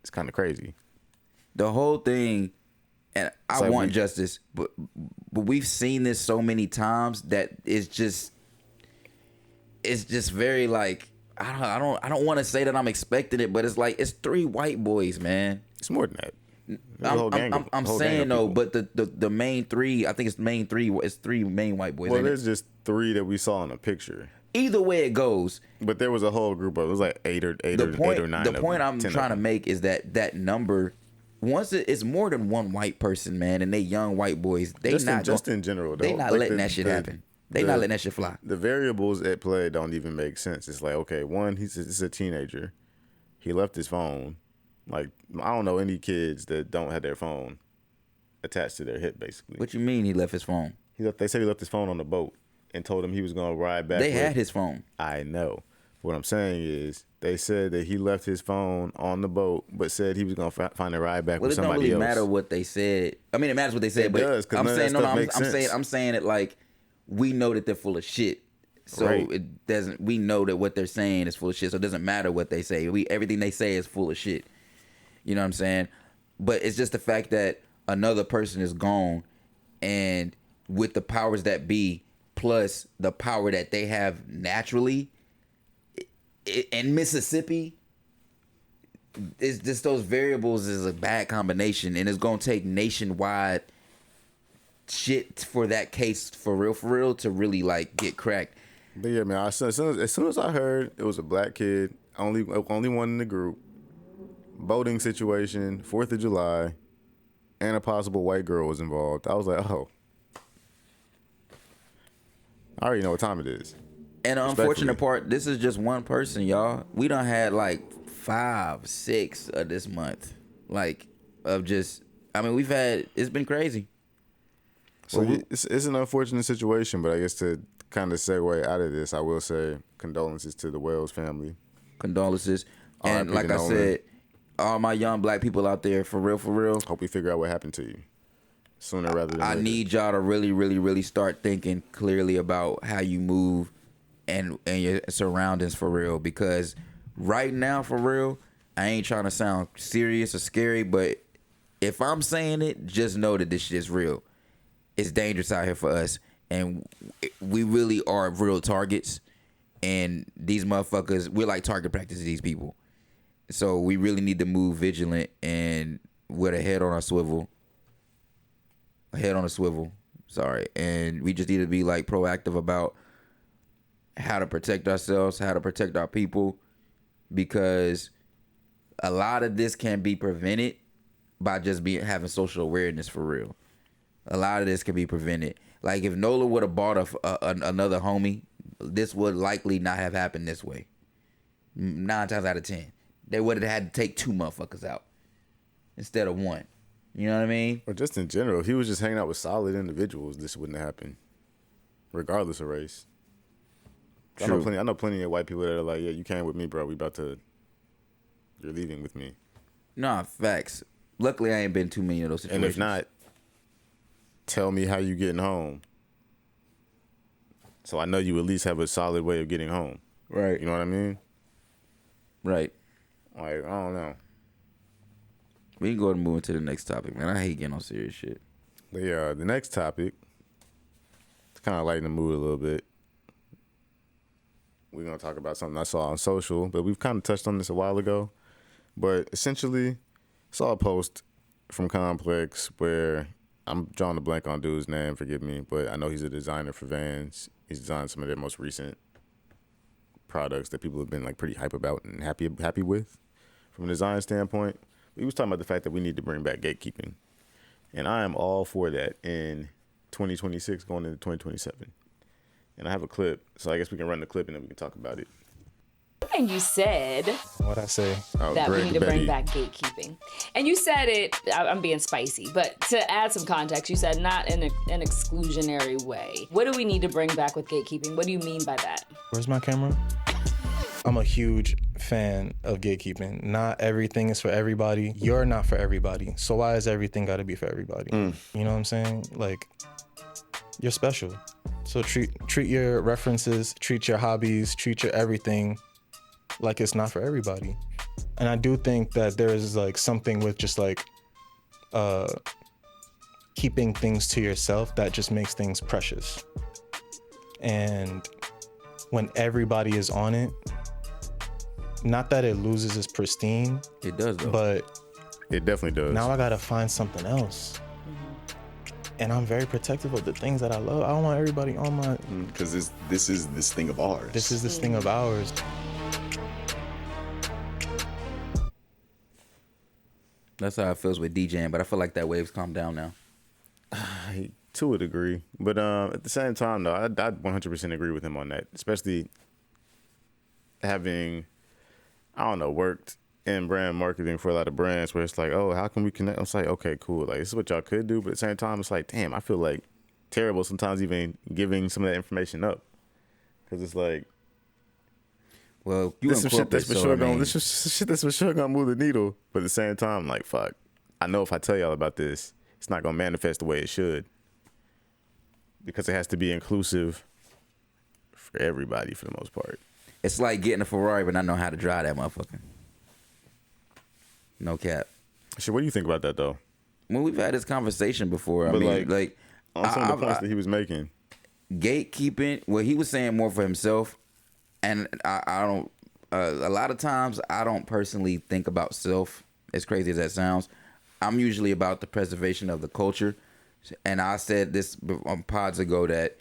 it's kind of crazy. The whole thing, and I want justice, but we've seen this so many times that it's just very like I don't want to say that I'm expecting it, but it's like it's 3 white boys, man. It's more than that. I'm saying though, but the main 3, I think it's main 3. It's 3 main white boys. Well, there's just 3 that we saw in a picture. Either way it goes, but there was a whole group of it was like 8 or 9. The point I'm trying to make is that number. Once it's more than one white person, man, and they young white boys, just in general, though, they not like letting that shit happen. They not letting that shit fly. The variables at play don't even make sense. It's like, okay, one, he's a teenager. He left his phone. Like, I don't know any kids that don't have their phone attached to their hip, basically. What you mean he left his phone? They said he left his phone on the boat and told him he was going to ride back. They had his phone. I know. What I'm saying is, they said that he left his phone on the boat, but said he was going to find a ride back with somebody else. Well, it don't really matter what they said. I mean, it matters what they said, but I'm saying it like we know that they're full of shit. So it doesn't. We know that what they're saying is full of shit. So it doesn't matter what they say. Everything they say is full of shit. You know what I'm saying? But it's just the fact that another person is gone, and with the powers that be, plus the power that they have naturally. In Mississippi, it's just those variables is a bad combination, and it's gonna take nationwide shit for that case for real to really like get cracked. But yeah, man, as soon as I heard it was a black kid, only one in the group, boating situation, 4th of July, and a possible white girl was involved, I was like, oh, I already know what time it is. And the unfortunate part, this is just one person, y'all. We done had like 5, 6 of this month. Like, it's been crazy. So it's an unfortunate situation, but I guess to kind of segue out of this, I will say condolences to the Wells family. Condolences. And like I said, all my young black people out there, for real. Hope we figure out what happened to you sooner rather than later. I need y'all to really, really, really start thinking clearly about how you move and your surroundings for real, because right now for real, I ain't trying to sound serious or scary, but if I'm saying it, just know that this shit is real. It's dangerous out here for us, and we really are real targets, and these motherfuckers, we're like target practice to these people. So we really need to move vigilant and with a head on a swivel. And we just need to be like proactive about how to protect ourselves, how to protect our people, because a lot of this can be prevented by just having social awareness for real. A lot of this can be prevented. Like if Nolan would have bought another homie, this would likely not have happened this way. 9 times out of 10, they would have had to take 2 motherfuckers out instead of 1. You know what I mean? Or just in general, if he was just hanging out with solid individuals, this wouldn't happen, regardless of race. I know plenty of white people that are like, yeah, you came with me, bro. You're leaving with me. Nah, facts. Luckily, I ain't been too many of those situations. And if not, tell me how you getting home. So I know you at least have a solid way of getting home. Right. You know what I mean? Right. Like, I don't know. We can go ahead and move into the next topic, man. I hate getting on serious shit. But yeah, the next topic, it's kind of lighten the mood a little bit. We're going to talk about something I saw on social, but we've kind of touched on this a while ago. But essentially, saw a post from Complex where I'm drawing a blank on dude's name, forgive me, but I know he's a designer for Vans. He's designed some of their most recent products that people have been like pretty hype about and happy with from a design standpoint. He was talking about the fact that we need to bring back gatekeeping. And I am all for that in 2026 going into 2027. and I have a clip, so I guess we can run the clip and then we can talk about it. And you said What'd I say? that we need to bring back gatekeeping. And you said it, I'm being spicy, but to add some context, you said not in an exclusionary way. What do we need to bring back with gatekeeping? What do you mean by that? Where's my camera? I'm a huge fan of gatekeeping. Not everything is for everybody. You're not for everybody. So why has everything got to be for everybody? You know what I'm saying? Like, you're special. So treat your references, treat your hobbies, treat your everything like it's not for everybody. And I do think that there is like something with just like keeping things to yourself that just makes things precious. And when everybody is on it, not that it loses its pristine. It does though. But it definitely does. Now I gotta find something else. And I'm very protective of the things that I love. I don't want everybody on my... Because this is this thing of ours. This is this thing of ours. That's how it feels with DJing, but I feel like that wave's calmed down now. To a degree. But at the same time, though, I 100% agree with him on that. Especially having, I don't know, worked in brand marketing for a lot of brands where it's like, oh, how can we connect? It's like, okay, cool. Like, this is what y'all could do. But at the same time, it's like, damn, I feel like terrible sometimes even giving some of that information up. Because it's like, well, you this is shit that's for so, sure I mean, gonna, this is shit that's for sure gonna move the needle. But at the same time, like, fuck, I know if I tell y'all about this, it's not gonna manifest the way it should. Because it has to be inclusive for everybody for the most part. It's like getting a Ferrari, but not know how to drive that motherfucker. No cap. Shit, what do you think about that though? Well, we've had this conversation before. But I mean, like on some of the points that he was making. Gatekeeping, well, he was saying more for himself. And I don't, a lot of times I don't personally think about self, as crazy as that sounds. I'm usually about the preservation of the culture. And I said this on pods ago that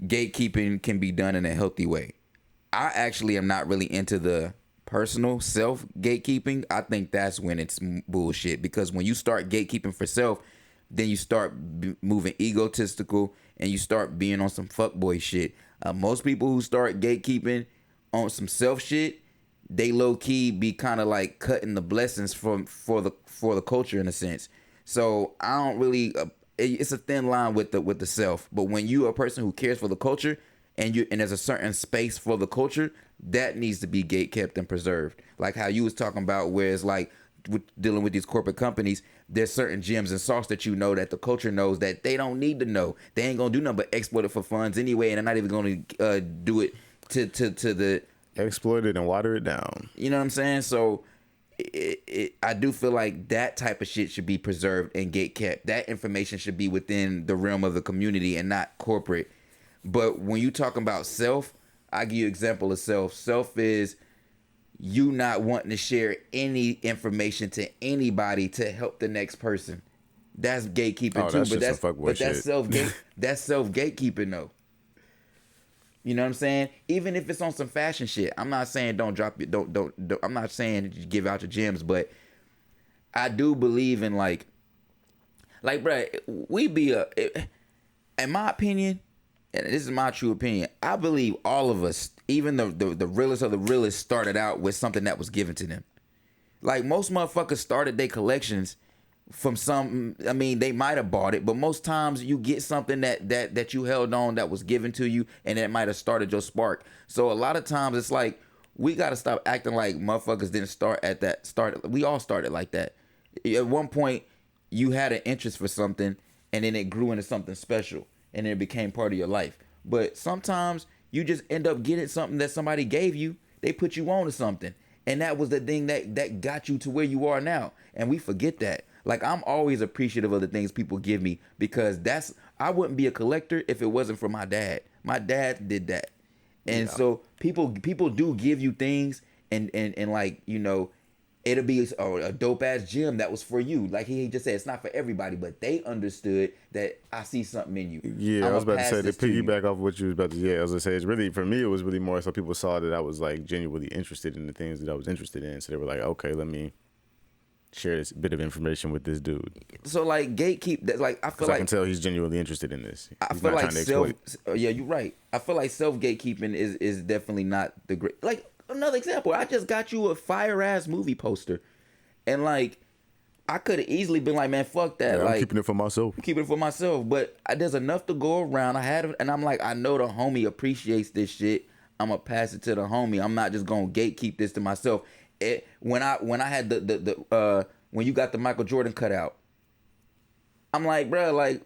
gatekeeping can be done in a healthy way. I actually am not really into the personal self gatekeeping. I think that's when it's bullshit, because when you start gatekeeping for self, then you start moving egotistical and you start being on some fuckboy shit. Most people who start gatekeeping on some self shit, they low key be kind of like cutting the blessings for the culture in a sense. So I don't really. It's a thin line with the self. But when you are a person who cares for the culture and there's a certain space for the culture, that needs to be gatekept and preserved. Like how you was talking about, where it's like dealing with these corporate companies, there's certain gems and sauce that you know that the culture knows that they don't need to know. They ain't gonna do nothing but exploit it for funds anyway, and they're not even gonna do it to the exploit it and water it down. You know what I'm saying? So I do feel like that type of shit should be preserved and gatekept. That information should be within the realm of the community and not corporate. But when you talking about self, I give you an example of self. Self is you not wanting to share any information to anybody to help the next person. That's gatekeeping too. That's self gatekeeping though. You know what I'm saying? Even if it's on some fashion shit, I'm not saying don't drop it. Don't. I'm not saying give out your gems, but I do believe in like, bruh, we be in my opinion, and this is my true opinion, I believe all of us, even the realest of the realest, started out with something that was given to them. Like most motherfuckers started their collections from some, I mean, they might have bought it, but most times you get something that you held on that was given to you, and it might have started your spark. So a lot of times it's like, we got to stop acting like motherfuckers didn't start at that start. We all started like that. At one point, you had an interest for something, and then it grew into something special, and then it became part of your life. But sometimes you just end up getting something that somebody gave you. They put you on to something, and that was the thing that got you to where you are now. And we forget that. Like, I'm always appreciative of the things people give me, because I wouldn't be a collector if it wasn't for my dad. My dad did that. And so people do give you things, and like, you know, it'll be a dope ass gem that was for you. Like he just said, it's not for everybody, but they understood that I see something in you. Yeah, I was about to say, to piggyback off what you was about to say, I was gonna say, it's really, for me, it was really more so people saw that I was like genuinely interested in the things that I was interested in. So they were like, okay, let me share this bit of information with this dude. So like gatekeep, like I feel like I can tell he's genuinely interested in this. I feel like yeah, you're right. I feel like self gatekeeping is definitely not the great. Like another example, I just got you a fire ass movie poster, and like I could have easily been like, man, fuck that. Yeah, like I'm keeping it for myself. Keeping it for myself, but there's enough to go around. I had, and I'm like, I know the homie appreciates this shit. I'm gonna pass it to the homie. I'm not just gonna gatekeep this to myself. When I had the when you got the Michael Jordan cutout, I'm like, bro, like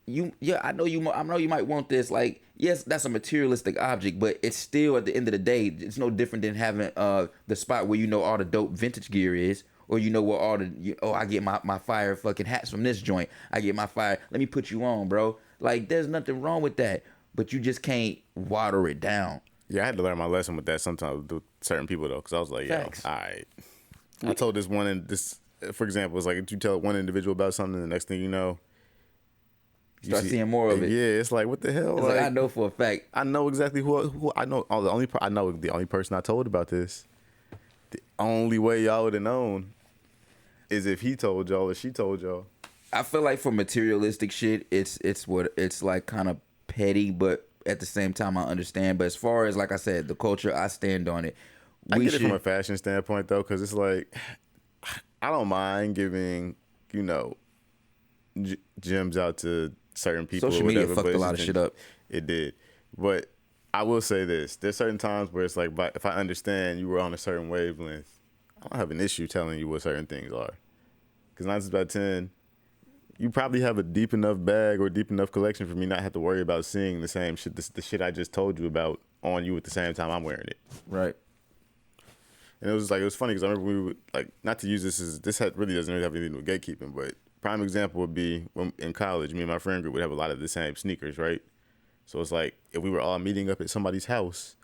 I know you might want this. Like, yes, that's a materialistic object, but it's still at the end of the day, it's no different than having the spot where you know all the dope vintage gear is, or you know where all the I get my fire fucking hats from this joint. I get my fire. Let me put you on, bro. Like, there's nothing wrong with that, but you just can't water it down. Yeah, I had to learn my lesson with that sometimes with certain people though, because I was like, yo, all right. I told this one, and this, for example, it's like if you tell one individual about something, the next thing you know, start seeing more of it. Yeah, it's like, what the hell? It's like I know for a fact. I know exactly who I know. I know the only person I told about this. The only way y'all would have known is if he told y'all or she told y'all. I feel like for materialistic shit, it's like kind of petty, but at the same time, I understand. But as far as, like I said, the culture, I stand on it. I get it from a fashion standpoint, though, because it's like, I don't mind giving, gems out to certain people. Social media fucked a lot of shit up. It did. But I will say this. There's certain times where it's like, if I understand you were on a certain wavelength, I don't have an issue telling you what certain things are. Because 9 times out of 10, you probably have a deep enough bag or deep enough collection for me not have to worry about seeing the same shit, the shit I just told you about on you at the same time I'm wearing it. Right. And it was funny because I remember we would, like, not to use this as, really doesn't really have anything to do with gatekeeping, but prime example would be when in college, me and my friend group would have a lot of the same sneakers, right? So it's like, if we were all meeting up at somebody's house,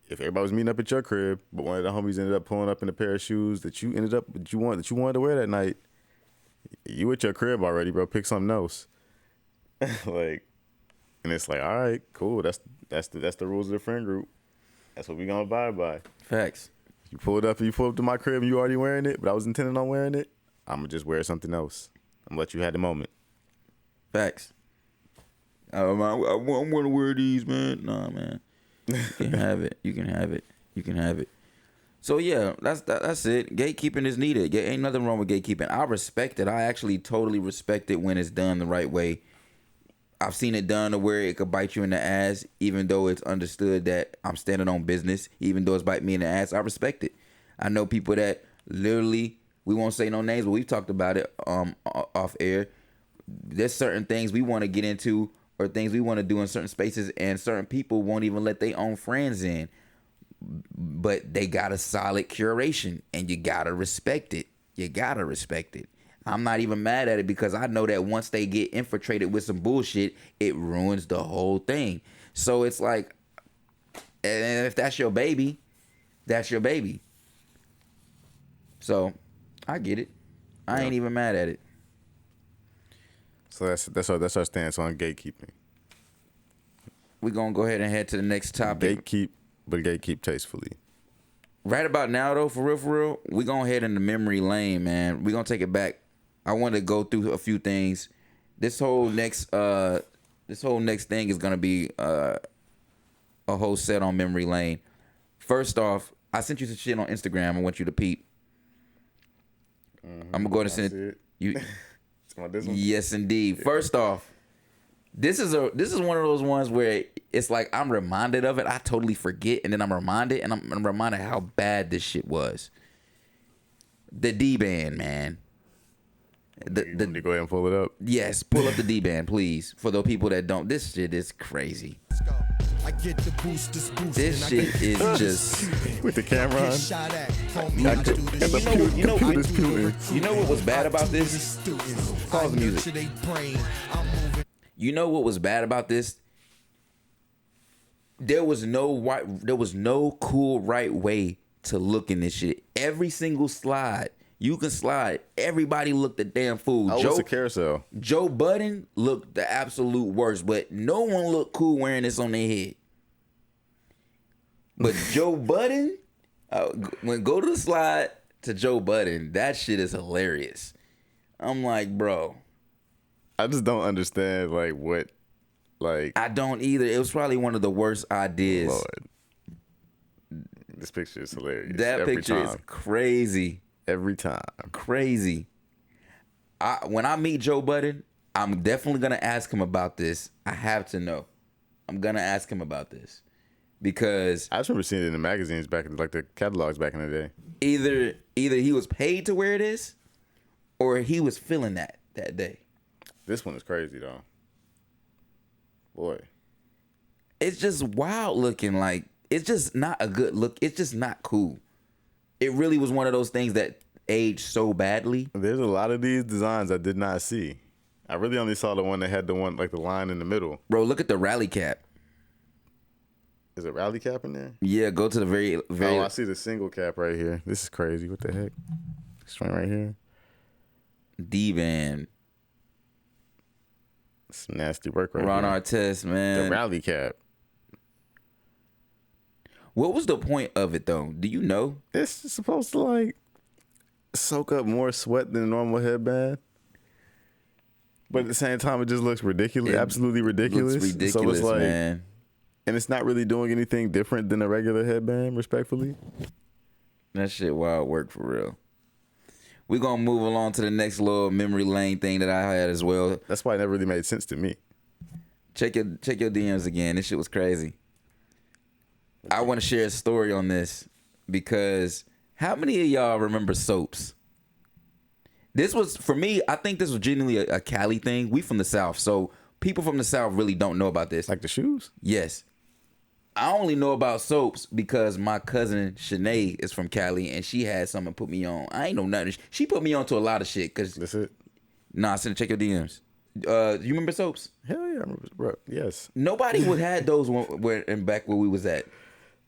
if everybody was meeting up at your crib, but one of the homies ended up pulling up in a pair of shoes that you wanted to wear that night, you at your crib already, bro. Pick something else. Like, and it's like, all right, cool. That's the rules of the friend group. That's what we gonna abide by. Facts. You pulled up to my crib and you already wearing it, but I was intending on wearing it. I'm gonna just wear something else. I'm gonna let you have the moment. Facts. I want to wear these, man. Nah, man. You can have it. You can have it. You can have it. So yeah, that's it. Gatekeeping is needed. Ain't nothing wrong with gatekeeping. I respect it. I actually totally respect it when it's done the right way. I've seen it done to where it could bite you in the ass, even though it's understood that I'm standing on business. Even though it's biting me in the ass, I respect it. I know people that literally, we won't say no names, but we've talked about it off air. There's certain things we want to get into or things we want to do in certain spaces, and certain people won't even let their own friends in. But they got a solid curation, and you gotta respect it. You gotta respect it. I'm not even mad at it because I know that once they get infiltrated with some bullshit, it ruins the whole thing. So it's like, and if that's your baby, that's your baby. So I get it. I ain't even mad at it. So that's our stance on gatekeeping. We're gonna go ahead and head to the next topic. Gatekeep tastefully. Right about now, though, for real, we gonna head into memory lane, man. We gonna take it back. I want to go through a few things. This whole next thing is gonna be a whole set on memory lane. First off, I sent you some shit on Instagram. I want you to peep. I'm gonna go ahead and send it. You. Yes, indeed. First off, this is one of those ones where it's like I'm reminded of it. I totally forget, and then I'm reminded, and I'm reminded how bad this shit was. The D-band, man. You want to go ahead and pull it up? Yes, pull up the D-band, please. For the people that don't, this shit is crazy. I get the boosters boosting. This shit is just with the camera on. You know what was bad about this? Pause the music. You know what was bad about this? There was no cool right way to look in this shit. Every single slide you can slide. Everybody looked a damn fool. Oh, it's a carousel. Joe Budden looked the absolute worst, but no one looked cool wearing this on their head. But Joe Budden, go to the slide, to Joe Budden. That shit is hilarious. I'm like, bro. I just don't understand what. I don't either. It was probably one of the worst ideas. Lord. This picture is hilarious. That picture is crazy. Every time. Crazy. When I meet Joe Budden, I'm definitely going to ask him about this. I have to know. I'm going to ask him about this. Because I just remember seeing it in the magazines back in the catalogs back in the day. Either he was paid to wear this or he was feeling that day. This one is crazy though. Boy. It's just wild looking. Like, it's just not a good look. It's just not cool. It really was one of those things that aged so badly. There's a lot of these designs I did not see. I really only saw the one that had the line in the middle. Bro, look at the rally cap. Is it rally cap in there? Yeah, go to the very. Oh, I see the single cap right here. This is crazy. What the heck? This one right here. D-Van. Some nasty work right Ron here. Artest, man. The rally cap. What was the point of it, though? Do you know? It's supposed to, soak up more sweat than a normal headband. But at the same time, it just looks ridiculous. Absolutely ridiculous. Looks ridiculous, so it's man. And it's not really doing anything different than a regular headband, respectfully. That shit wild work for real. We're going to move along to the next little memory lane thing that I had as well. That's why it never really made sense to me. Check your DMs again. This shit was crazy. I want to share a story on this because how many of y'all remember soaps? This was, for me, I think this was genuinely a Cali thing. We from the South, so people from the South really don't know about this. Like the shoes? Yes. I only know about soaps because my cousin Shanae is from Cali and she had something put me on. I ain't know nothing. She put me on to a lot of shit. That's it? Nah, I said check your DMs. You remember soaps? Hell yeah, I remember. Bro, yes. Nobody would had those back where we was at.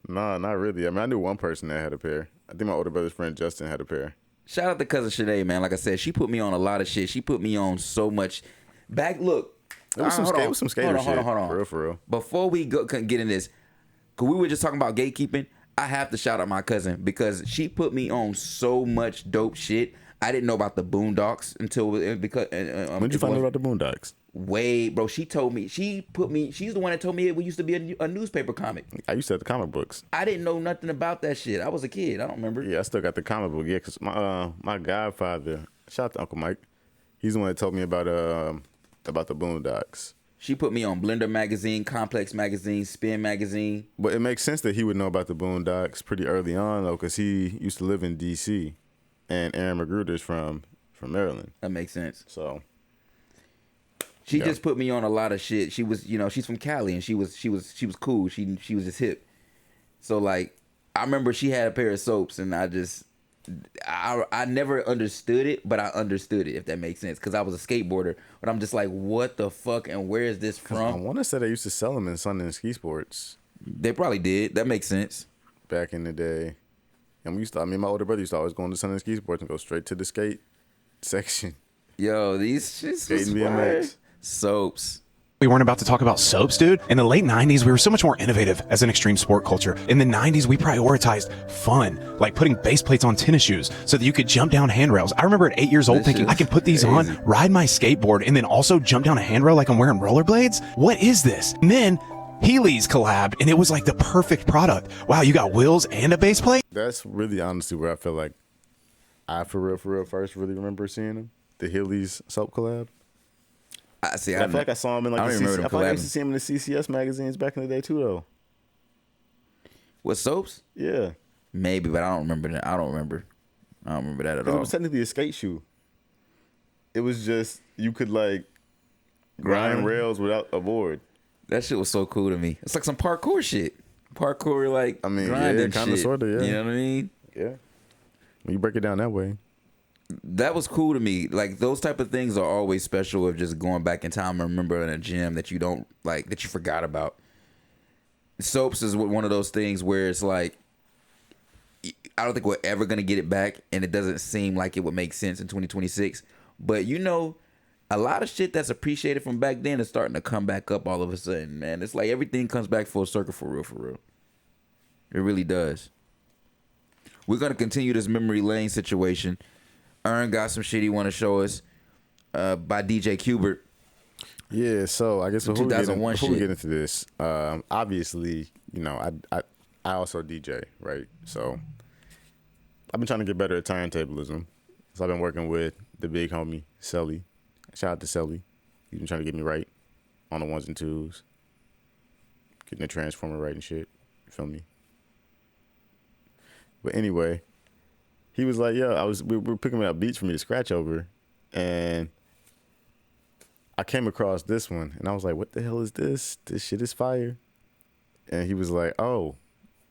Nah, not really. I mean, I knew one person that had a pair. I think my older brother's friend Justin had a pair. Shout out to cousin Shanae, man. Like I said, she put me on a lot of shit. She put me on so much. Look. It was some skater shit. Hold on. For real. Before we get in this, because we were just talking about gatekeeping, I have to shout out my cousin because she put me on so much dope shit. I didn't know about the Boondocks until because. When did you find out about the Boondocks? Bro. She's the one that told me it used to be a newspaper comic. I used to have the comic books. I didn't know nothing about that shit. I was a kid. I don't remember. Yeah, I still got the comic book. Yeah, because my godfather, shout out to Uncle Mike, he's the one that told me about the Boondocks. She put me on Blender magazine, Complex magazine, Spin magazine. But it makes sense that he would know about the Boondocks pretty early on, though, because he used to live in D.C. and Aaron Magruder's from Maryland. That makes sense. So she just put me on a lot of shit. She was, she's from Cali and she was cool. She was just hip. So like, I remember she had a pair of soaps and I never understood it, but I understood it, if that makes sense, because I was a skateboarder. But I'm just like, what the fuck, and where is this from? I want to say they used to sell them in Sun and Ski Sports. They probably did. That makes sense. Back in the day. And my older brother used to always go into Sun and Ski Sports and go straight to the skate section. Yo, these shits Skating BMX. Soaps. We weren't about to talk about soaps, dude. In the late 90s, we were so much more innovative as an extreme sport culture. In the 90s, we prioritized fun, like putting base plates on tennis shoes so that you could jump down handrails. I remember at 8 years old thinking, I can put these on, ride my skateboard, and then also jump down a handrail like I'm wearing rollerblades? What is this? And then Heelys collabed, and it was like the perfect product. Wow, you got wheels and a base plate? That's really honestly where I feel like I, for real, first really remember seeing them. The Heelys soap collab. I feel like I saw him in I used to see him in the CCS magazines back in the day too, though. What, soaps? Yeah. Maybe, but I don't remember that. I don't remember that at all. It was technically a skate shoe. It was just, you could grind rails without a board. That shit was so cool to me. It's like some parkour shit. Parkour, grinding kind of, sort of, yeah. You know what I mean? Yeah. When you break it down that way. That was cool to me. Like, those type of things are always special of just going back in time and remembering a gym that you don't that you forgot about. Soaps is one of those things where it's like, I don't think we're ever going to get it back, and it doesn't seem like it would make sense in 2026. But a lot of shit that's appreciated from back then is starting to come back up all of a sudden, man. It's like everything comes back full circle for real, for real. It really does. we're gonna continue this memory lane situation. Ern got some shit he want to show us by DJ Qbert. Yeah, so I guess before we get into this, obviously, you know, I also DJ, right? So I've been trying to get better at turntablism. So I've been working with the big homie, Selly. Shout out to Selly. He's been trying to get me right on the ones and twos. Getting the transformer right and shit. You feel me? But anyway, he was like, yo, we were picking up beats for me to scratch over, and I came across this one, and I was like, what the hell is this? This shit is fire. And he was like, oh,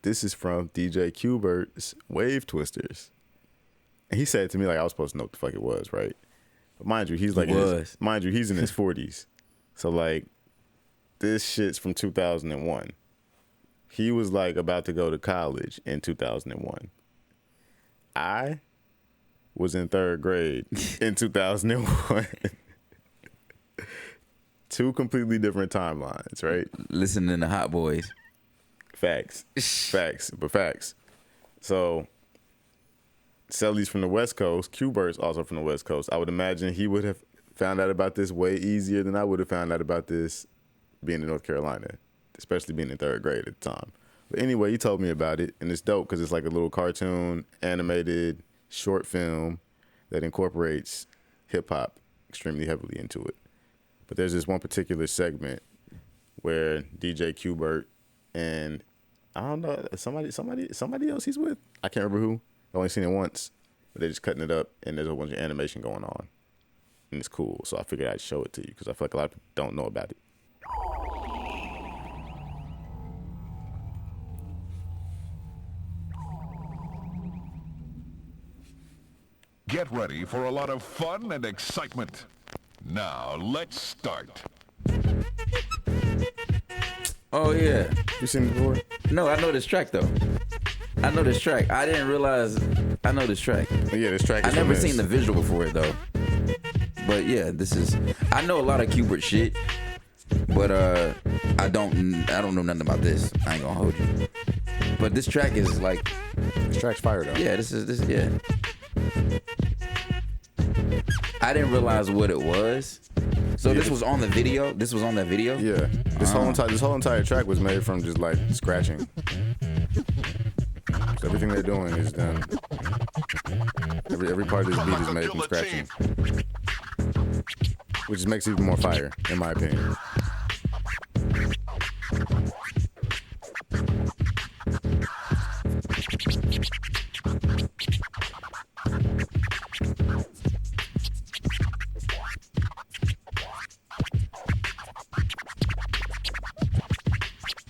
this is from DJ Qbert's Wave Twisters. And he said to me like I was supposed to know what the fuck it was, right? But mind you, he's like, he's in his 40s. So like, this shit's from 2001. He was like about to go to college in 2001. I was in 3rd grade in 2001. Two completely different timelines, right? Listening to Hot Boys. Facts. So, Selly's from the West Coast. Qbert's also from the West Coast. I would imagine he would have found out about this way easier than I would have found out about this being in North Carolina, especially being in 3rd grade at the time. But anyway, he told me about it, and it's dope because it's like a little cartoon, animated, short film that incorporates hip-hop extremely heavily into it. But there's this one particular segment where DJ Qbert and I don't know, somebody else he's with. I can't remember who. I've only seen it once. But they're just cutting it up, and there's a bunch of animation going on. And it's cool. So I figured I'd show it to you because I feel like a lot of people don't know about it. Get ready for a lot of fun and excitement. Now, let's start. Oh, yeah. You seen it before? No, I know this track, though. I know this track. I didn't realize I know this track. Yeah, this track is I never seen the visual before it, though. But, yeah, this is... I know a lot of Qbert shit, but I don't know nothing about this. I ain't gonna hold you. But this track is, like... This track's fire, though. Yeah, this is, yeah. I didn't realize what it was. So this was on the video? This was on that video? Yeah. This whole entire track was made from just like scratching. So everything they're doing is done. Every part of this beat is made from scratching. Which just makes it even more fire, in my opinion.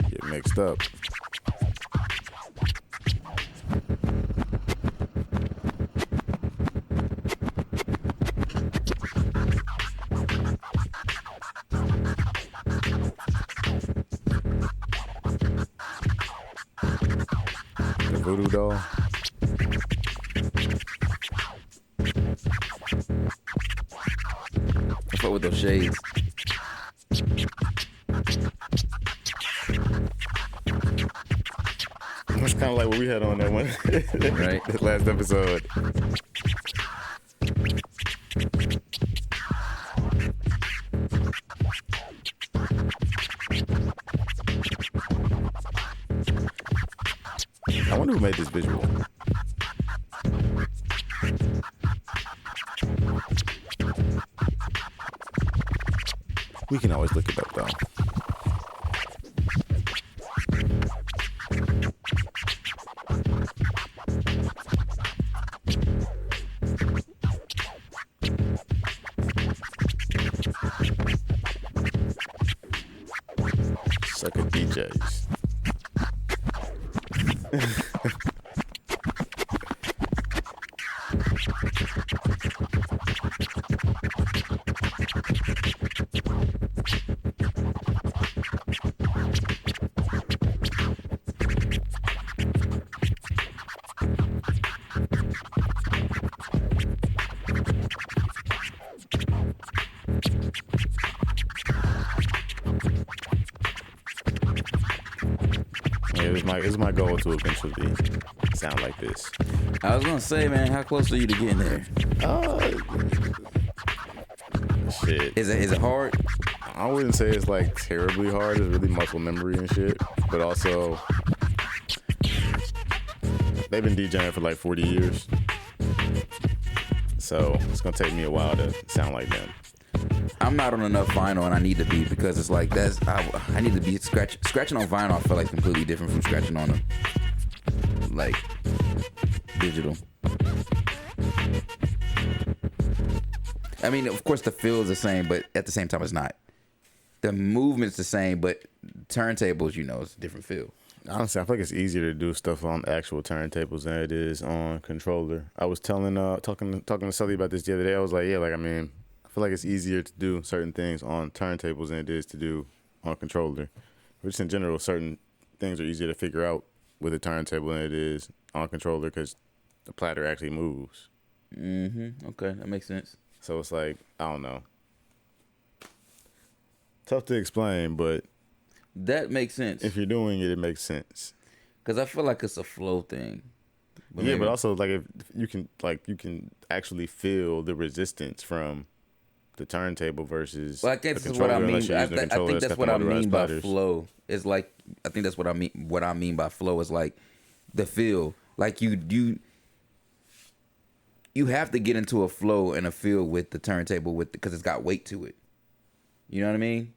Get mixed up. The voodoo doll. I fuck with those shades. It's kind of like what we had on that one. Right. That last episode. I wonder who made this visual. We can always look it up, though. Sucker DJs. Yeah, this is my goal to eventually sound like this. I was gonna say, man, how close are you to getting there? Shit. Is it hard? I wouldn't say it's like terribly hard. It's really muscle memory and shit. But also, they've been DJing for like 40 years. So it's gonna take me a while to sound like them. I'm not on enough vinyl, and I need to be, because it's like I need to be scratching on vinyl. I feel like completely different from scratching on a like digital. I mean, of course, the feel is the same, but at the same time, it's not. The movement's the same, but turntables, it's a different feel. Honestly, I feel like it's easier to do stuff on actual turntables than it is on controller. I was talking to Sully about this the other day. I was like, yeah, like, I mean, I feel like it's easier to do certain things on turntables than it is to do on controller. Which in general, certain things are easier to figure out with a turntable than it is on controller because the platter actually moves. Okay, that makes sense. So it's like, I don't know. Tough to explain, but that makes sense. If you're doing it, it makes sense. Because I feel like it's a flow thing. But also like if you can actually feel the resistance from the turntable versus I guess that's what I mean. I think that's what I mean by flow. It's like I think that's what I mean. What I mean by flow is like the feel. Like you have to get into a flow and a feel with the turntable because it's got weight to it. You know what I mean?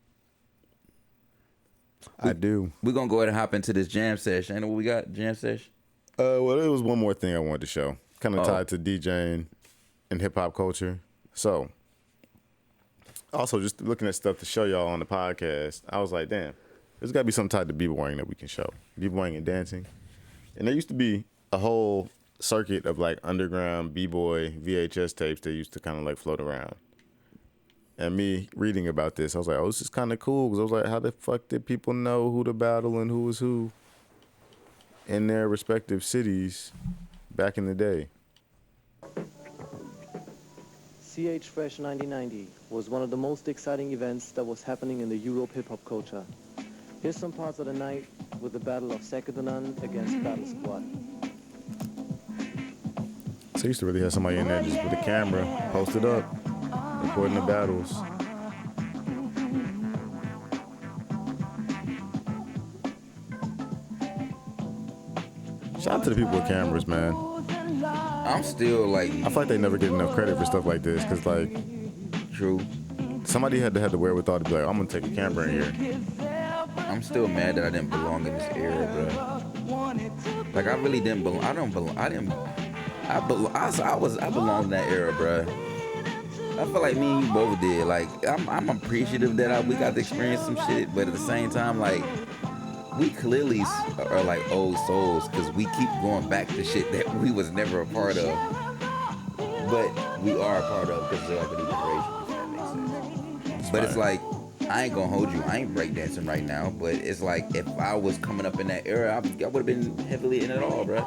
I do. We're going to go ahead and hop into this jam sesh. Ain't what we got? Jam sesh? Well, there was one more thing I wanted to show. Kind of tied to DJing and hip-hop culture. So, also just looking at stuff to show y'all on the podcast, I was like, damn, there's got to be some type of b-boying that we can show. B-boying and dancing. And there used to be a whole circuit of like underground b-boy VHS tapes that used to kind of like float around. And me reading about this, I was like, oh, this is kind of cool. Because I was like, how the fuck did people know who to battle and who was who in their respective cities back in the day? CH Fresh 1990 was one of the most exciting events that was happening in the Europe hip-hop culture. Here's some parts of the night with the battle of Second to None against Battle Squad. So I used to really have somebody in there just with a camera posted up, recording the battles. Shout out to the people with cameras, man. I'm still like... I feel like they never get enough credit for stuff like this, because like... True. Somebody had to have the wherewithal to be like, I'm going to take a camera in here. I'm still mad that I didn't belong in this era, bro. Like, I really didn't belong. I belonged in that era, bro. I feel like me and you both did. Like, I'm appreciative that we got to experience some shit, but at the same time, like, we clearly are like old souls because we keep going back to shit that we was never a part of, but we are a part of because of like a new generation, if that makes sense. But it's like, I ain't gonna hold you. I ain't breakdancing right now, but it's like if I was coming up in that era, I would have been heavily in it all, bro.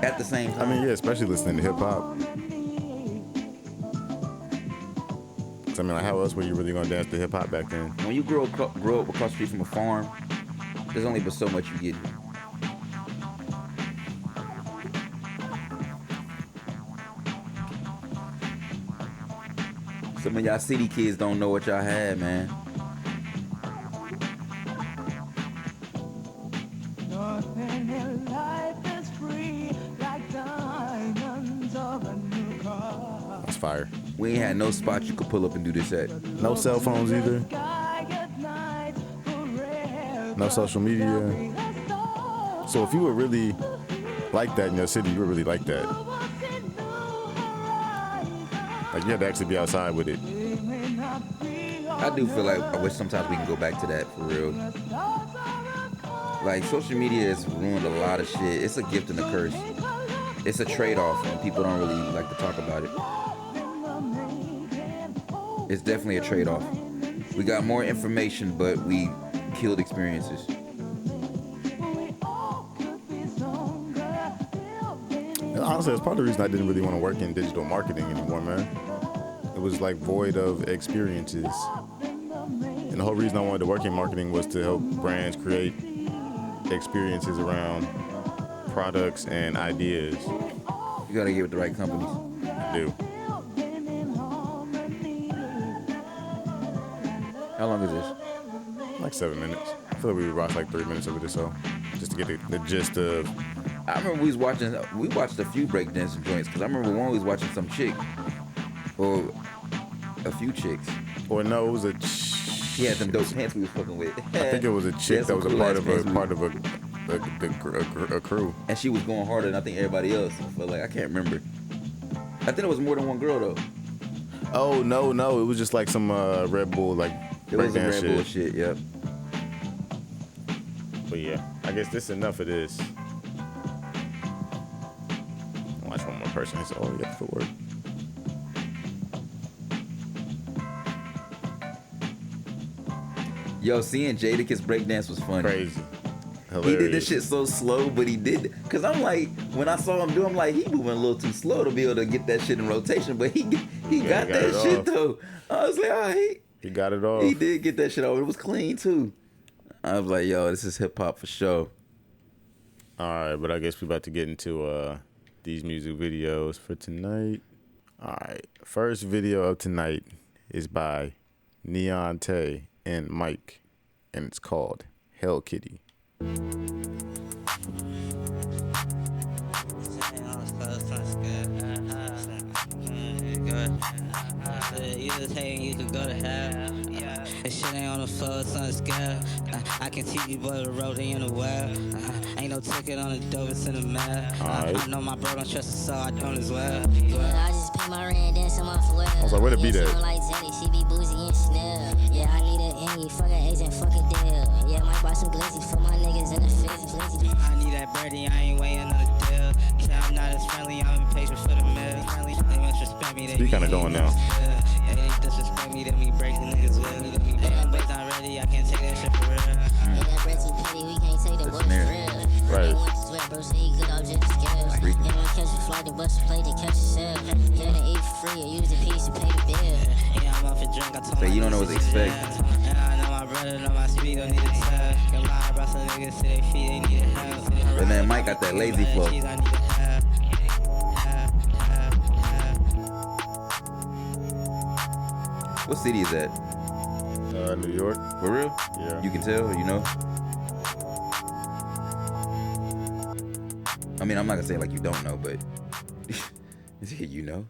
At the same time. I mean, yeah, especially listening to hip hop. I mean, like, how else were you really gonna dance to hip hop back then? When you grow up across the street from a farm, there's only but so much you get. Some of y'all city kids don't know what y'all had, man. That's fire. We ain't had no spot you could pull up and do this at. No cell phones either. No social media. So if you were really like that in your city, you were really like that. Like you had to actually be outside with it. I do feel like I wish sometimes we can go back to that for real. Like social media has ruined a lot of shit. It's a gift and a curse. It's a trade-off and people don't really like to talk about it. It's definitely a trade-off. We got more information, but we killed experiences. Honestly, that's part of the reason I didn't really want to work in digital marketing anymore, man. It was like void of experiences. And the whole reason I wanted to work in marketing was to help brands create experiences around products and ideas. You gotta get with the right companies. I do. How long is this? Like 7 minutes. I feel like we would watch like 3 minutes of it or so, just to get the gist of. I remember we watched a few breakdancing joints, because I remember one we was watching some chick, or a few chicks. Or no, it was a. He had them dope pants we was fucking with. I think it was a chick that was a part of a crew. And she was going harder than I think everybody else. I feel like I can't remember. I think it was more than one girl though. Oh no, it was just like some Red Bull like it was some Red shit. Bull shit. Yep. But yeah, I guess this is enough of this. Watch one more person. It's all yeah for work. Yo, seeing Jadakiss breakdance was funny. Crazy. Hilarious. He did this shit so slow, but he did. Cause I'm like, when I saw him do, I'm like, he moving a little too slow to be able to get that shit in rotation. But he got that shit though. I was like, oh, he got it off. He did get that shit off. It was clean too. I was like, yo, this is hip hop for sure. All right, but I guess we about to get into these music videos for tonight. All right, first video of tonight is by Niontay and Mike, and it's called Hell Kitty. You just hating, you could go to hell. This shit ain't on the floor, it's on the scale. I can teach you boy the road in the well. Ain't no ticket on the dope, it's in the mail. I know my bro don't trust us, so I don't as well. I just pay my rent, then some off well. I was like, where the beat at? Like Teddy, she be boozy and Chanel. Yeah, I need an Angie, fuck an agent, fuck a deal. Yeah, might buy some glizzy for my niggas in the field. I need that birdie, I ain't waiting on the deal. Say I'm not as friendly, I'm impatient for the mill. They misrespect me, You kind of going now. Yeah, they disrespect me, then we break the niggas will. Hey, I'm not ready, I can't take that shit for real. Yeah, that bread too petty, we can't take the boy for real. Right. Went to sweat, bro, so he good off just scales. Yeah, when catch a flight, the bus plate, they catch a cell. Yeah, they eat for free, or use the piece to pay the bill. Yeah, I'm off a drink, I told So you don't know what to expect. Yeah, I know my brother, know my speed, don't need a tug. Got my bro, some niggas say they feet, they need a help. But man, Mike got that lazy flow. What city is that? New York. For real? Yeah. You can tell, you know? I mean, I'm not gonna say like you don't know, but you know?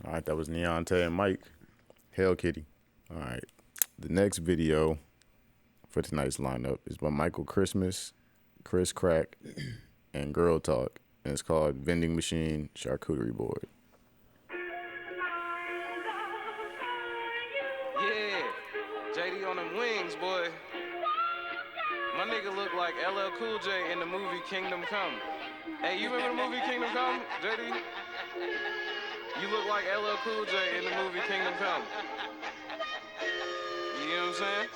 All right, that was Niontay and Mike. Hell Kitty. All right. The next video for tonight's lineup is by Michael Christmas, Chris Crack, and Girl Talk. And it's called Vending Machine Charcuterie Board. JD on them wings, boy. My nigga look like LL Cool J in the movie Kingdom Come. Hey, you remember the movie Kingdom Come, JD? You look like LL Cool J in the movie Kingdom Come. You know what I'm saying?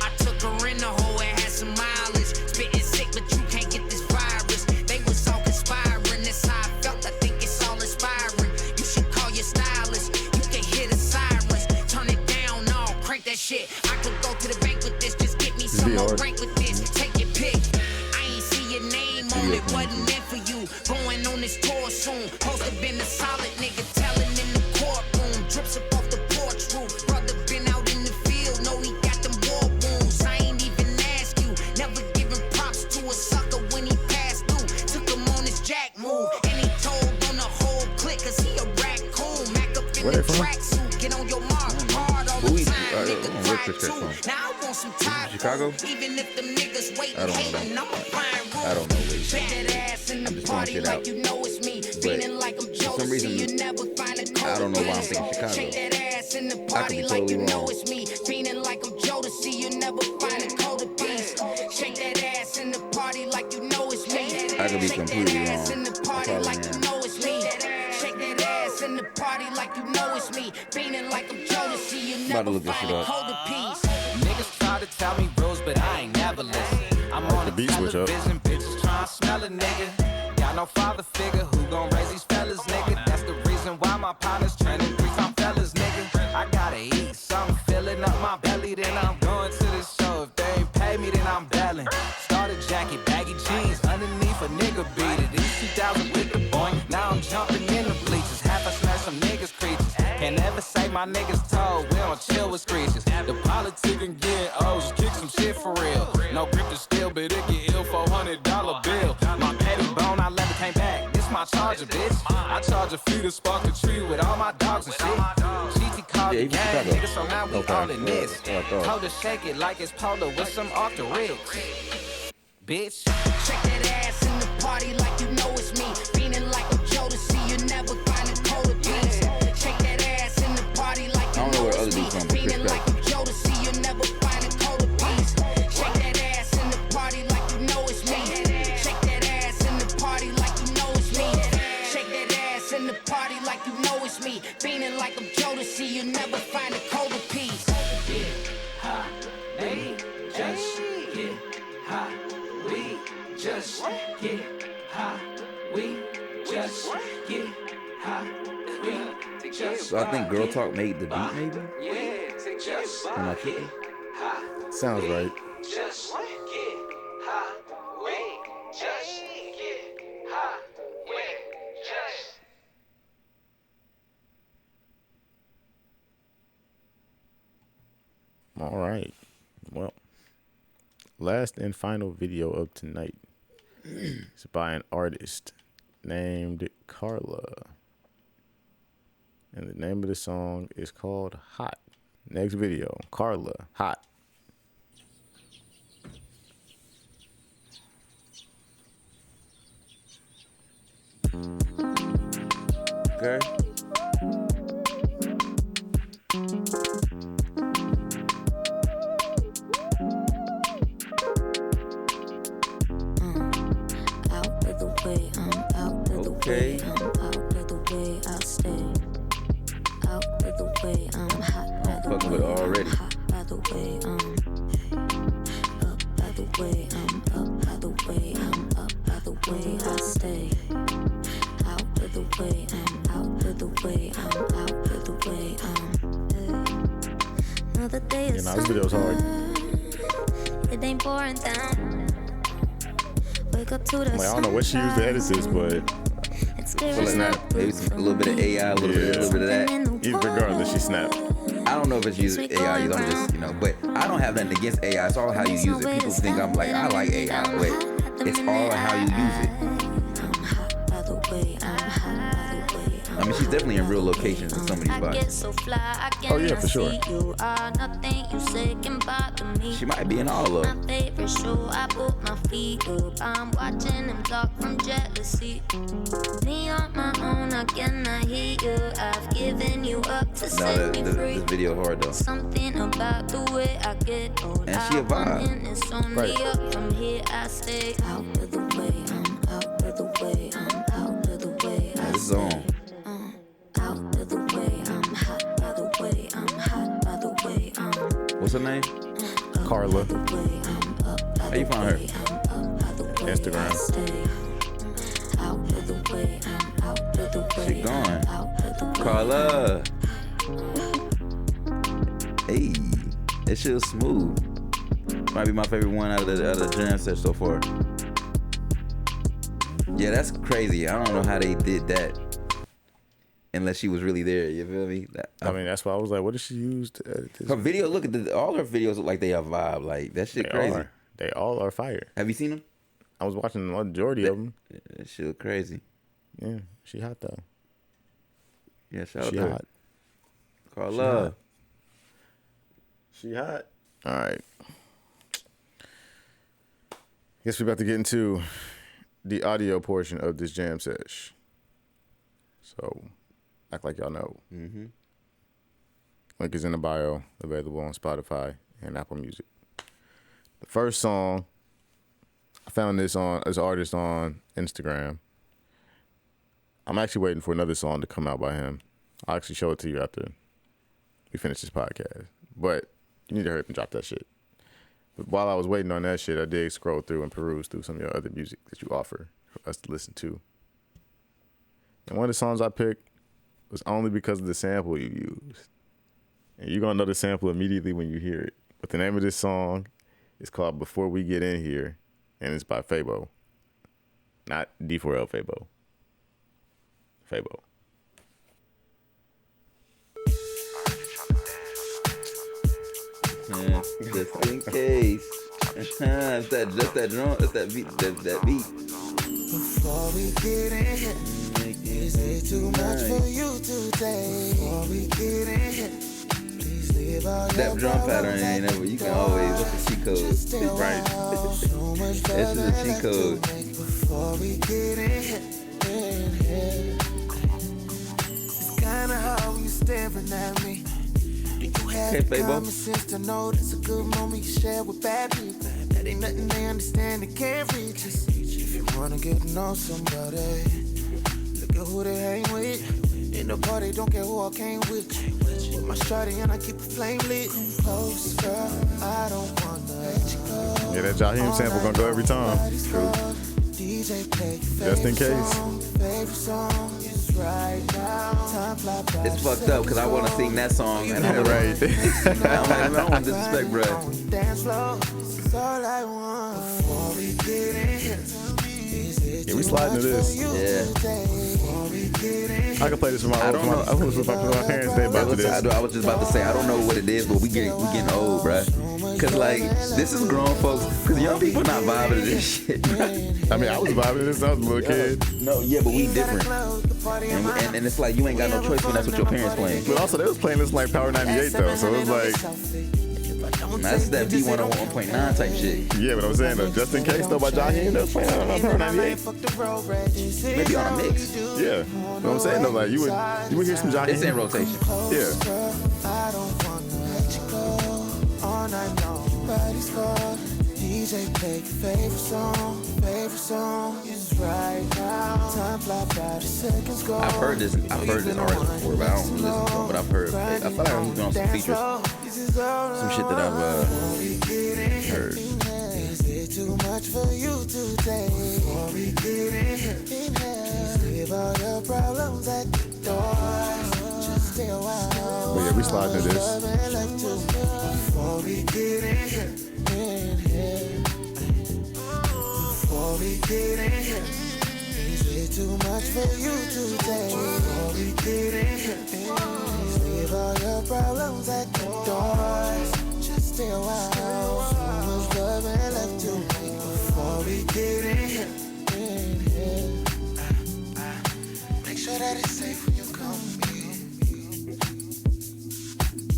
I took her in the hole and had some mileage. Spitting sick, but you can't get this virus. They was all conspiring, that's how I felt. I think it's all inspiring. You should call your stylist. You can hear the sirens. Turn it down, no, crank that shit. I could go to the bank with this, just get me some more rank with this. Take your pick. I ain't see your name on it, wasn't meant for you. Going on this tour soon. Supposed to been a solid nigga telling in the courtroom. Drips up off the porch roof. Brother been out in the field, know he got them war wounds. I ain't even ask you. Never giving props to a sucker when he passed through. Took him on his jack move. And he told on the whole clique, cause he a raccoon. Mac up in the tracksuit. Get on your mark. Hard all the time. Nigga cried too. Now I want some time. Chicago? Even if them niggas wait I don't hating, know. I'ma find room. I don't know where Check that ass in the party like you know it's me. Feeling like I'm for some reason, you never find a I don't know why I'm thinking Chicago. Shake that ass in the I could party be like totally you know wrong. it's me. Feeling like I'm Jodeci, you never find a colder piece. Shake that ass in the party like you know it's me. I could be Shake completely that ass wrong. in the I party probably like you am. know it's me. Shake that ass in the party like you know it's me. Feeling like I'm Jodeci, you About to never look this find shit a up. colder piece. Niggas try to tell me rules, but I ain't never listen. I'm on the the beat switch up. television, bitches trying to smell a nigga. Got no father figure, who gon' raise these fellas, nigga? That's the reason why my partners trending 3-time fellas, nigga. I gotta eat something shit my niggas told. We don't chill with screeches. The politic and getting old, just kick some shit for real. No grip to steal, but it get ill, $400 bill. My petty bone, I never came back. This my charger, bitch. I charge a fee to spark the tree with all my dogs and shit. GT called the gang, nigga, so now we all in this. Hold to shake it like it's polo with some off the ribs. Bitch. Check that ass in the party like you know it's me. Feeling like a Jodeci, you never find a colder piece. Check that ass in the party like you know it's me. Feeling like a Jodeci, you never find a colder piece. Check that ass in the party like you know it's me. Check that ass in the party like you know it's me. Check that ass in the party like you know it's me. Feeling like a Jodeci, you never find a colder piece. Get high, they just get high. We just get high. We just get high. We just. So I think Girl Talk made the beat, maybe. Yeah, just Am I tripping? Sounds right. Just get high. We just get high. We just. All right. Well, last and final video of tonight is by an artist named Carla. And the name of the song is called Hot. Next video, Carla, Hot. Okay. Okay. Out of the way, I'll stay. Out of the way, I'm hot. By the fucking with way, already. I'm hot. By the way, up. By the way, I'm up. By the way, I'm up. By the way, I stay. Out of the way, I'm out of the way. I'm out of the way, another day is this video's hard. It ain't pouring down. Wake up to the I don't know what she used to edit this, but Full of snap. Maybe a little bit of AI, a little bit of that. Regardless, she snapped. I don't know if it's using AI. I'm just, but I don't have nothing against AI. It's all how you use it. People think I'm like, I like AI, but it's all how you use it. I mean, she's definitely in real locations in some of these spots. Oh yeah, for sure. She might be in all of them. My favorite show, I put my feet up. I'm watching them talk from jealousy. Me on my own, I cannot hear you. I've given you up to set me free. This video hard though. Something about the way I get old. And she a vibe. It's only up from here. I stay out of the way. I'm out of the way. I'm out of the way. This is on. Out of the way. I'm hot by the way. I'm hot by the way. What's her name? Carla. How you find her? Instagram. She gone. Carla. Hey, that shit was smooth. Might be my favorite one out of the Jam Sesh so far. Yeah, that's crazy. I don't know how they did that. Unless she was really there, you feel me? I mean, that's why I was like, what did she use to edit this? Her video, look at all her videos look like they have vibe. Like, that shit crazy. They all are fire. Have you seen them? I was watching the majority of them. That shit look crazy. Yeah, she hot though. Yeah, shout out She to her. hot. Carla. She hot. All right. Guess we're about to get into the audio portion of this Jam Sesh. So, act like y'all know. Mm-hmm. Link is in the bio, available on Spotify and Apple Music. The first song, I found this artist on Instagram. I'm actually waiting for another song to come out by him. I'll actually show it to you after we finish this podcast. But you need to hurry up and drop that shit. But while I was waiting on that shit, I did scroll through and peruse through some of your other music that you offer for us to listen to. And one of the songs I picked was only because of the sample you used. And you're going to know the sample immediately when you hear it. But the name of this song is called Before We Get In Here, and it's by Phabo. Not D4L Phabo. Phabo. Just in case. It's that drum. It's that beat. That beat. Before we get in here, is it too much for you today? Before we get in here, please leave all that drum pattern ain't never. You can always. What's the cheat code? Right. This is a cheat code. Before we get in here, it's kinda hard when you staring at me. You have the common sense to know that's a good moment you share with bad people. That ain't nothing they understand, they can't reach us. If you wanna get to know somebody, look at who they hang with. In the party, don't care who I came with. With my shawty and I keep the flame lit. Close, girl, I don't wanna let you go. Yeah, that Jaheim sample gonna go every time. DJ play just in case. Favorite song is right now. Time fly by. It's fucked up because I want to sing that song and I'm right. I'm like, I don't want disrespect, bro. Dance floor, this is all I want. Before we get in here, yeah, we sliding to this. I can play this for my parents' day about this. I was just about to say I don't know what it is, but we getting old, bro. Cause like this is grown folks. Cause young people not vibing to this shit. I mean, I was vibing to this. I was a little kid. No, yeah, but we different. And it's like you ain't got no choice when that's what your parents playing. But also they was playing this like Power 98 though, so it was like. That's that B101.9 type shit. Yeah, but I'm saying though, just in case though, by Jaheim, they was playing on Power 98. Maybe on a mix. Yeah, you know what I'm saying though, like you would hear some Jaheim. It's in rotation. Yeah. I don't wanna let you go. All night long, body's called. DJ play your favorite song. Favorite song is right now. Time fly by, the seconds go. I've heard this artist before, but I don't listen to him. But I've heard. I feel like he's been on some features. Some shit that I've heard. Is it too much for you today? Before we get in here, please leave all your problems at the door. Just stay a while. But yeah, we sliding to this. Before we get in here, before we get in here, is it too much for you today? Before we get in here, please leave all your problems at the door. Just stay a while. So much love and left to me. Before we get in here, make sure that it's safe when you come with me.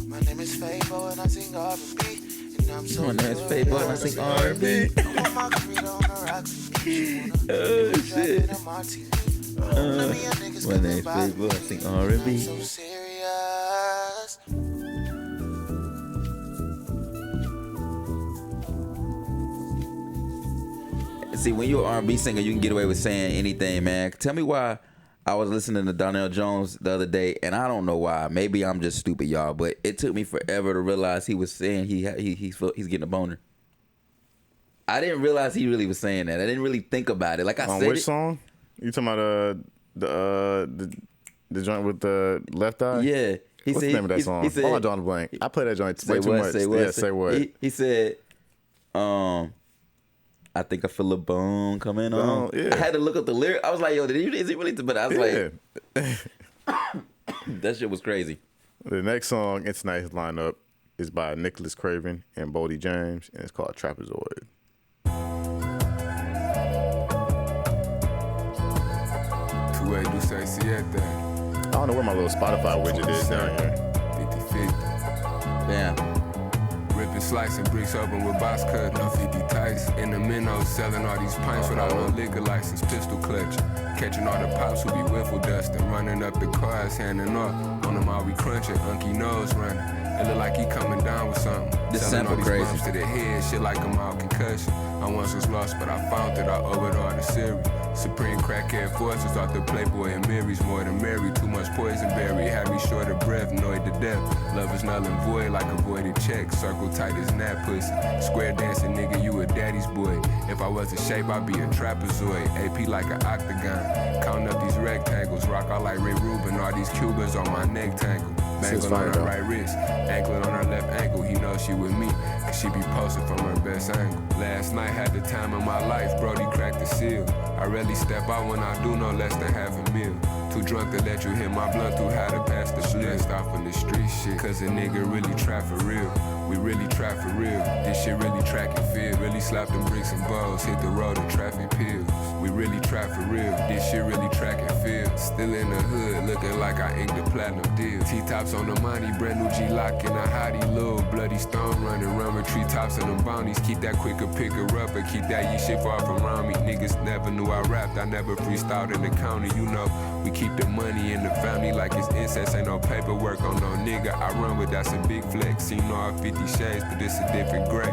My name is Phabo and I sing R&B. My name is Phabo and I sing R&B. Oh shit. My name is Phabo, I sing R&B. So serious. See, when you're an R&B singer, you can get away with saying anything, man. Tell me why. I was listening to Donell Jones the other day, and I don't know why. Maybe I'm just stupid, y'all, but it took me forever to realize he was saying he's getting a boner. I didn't realize he really was saying that. I didn't really think about it. Like I said, which song? You talking about the joint with the left eye? Yeah. What's the name of that song? He said, I'm drawing a blank. I play that joint way too much. Say what? He said, I think I feel a bone coming on. Yeah. I had to look up the lyric. I was like, yo, is it really? But I was like, that shit was crazy. The next song in tonight's lineup is by Nicholas Craven and Boldy James, and it's called Trapezoid. I don't know where my little Spotify widget is down here. 50-50. Damn. Ripping, slicing bricks open with box cut, no 50 tights. In the minnows, selling all these pints without no liquor license, pistol clutch. Catching all the pops who be wiffle dusting, running up the cars, handing off. On them all we crunching, unky nose running. It look like he coming down with something. This selling all sample these crazy. bumps to the head, shit like I'm out concussion. I once was lost, but I found it. I owe it all to Siri. Supreme crackhead forces off the Playboy and Mary's more than Mary. Too much poison berry, had me short of breath, annoyed to death. Love is null and void like a voided check. Circle tight as that pussy. Square dancing nigga, you a daddy's boy. If I was a shape, I'd be a trapezoid. AP like an octagon. Counting up these rectangles. Rock out like Ray Rubin. All these Cubans on my neck tangle. Bangle on her right wrist. Anklet on her left ankle. He knows she with me. Cause she be posted from her best angle. Last night had the time of my life. Brody cracked the seal. I rarely step out when I do no less than half a meal. Too drunk to let you hit my blunt through how to pass the shit. Stop on the street shit. Cause a nigga really trap for real. We really try for real. This shit really track and field. Really slap them bricks and balls. Hit the road and traffic pills. We really try for real. This shit really track and field. Still in the hood, looking like I inked the platinum deal. T-tops on the money, brand new G-lock and a hottie. Little bloody stone running, run with treetops and them bounties. Keep that quicker, picker up, and keep that ye shit far from around me. Niggas never knew I rapped. I never freestyled in the county, you know. We keep the money in the family like it's incest. Ain't no paperwork on no nigga I run with, that's a big flex. Seen all 50 shades, but it's a different gray.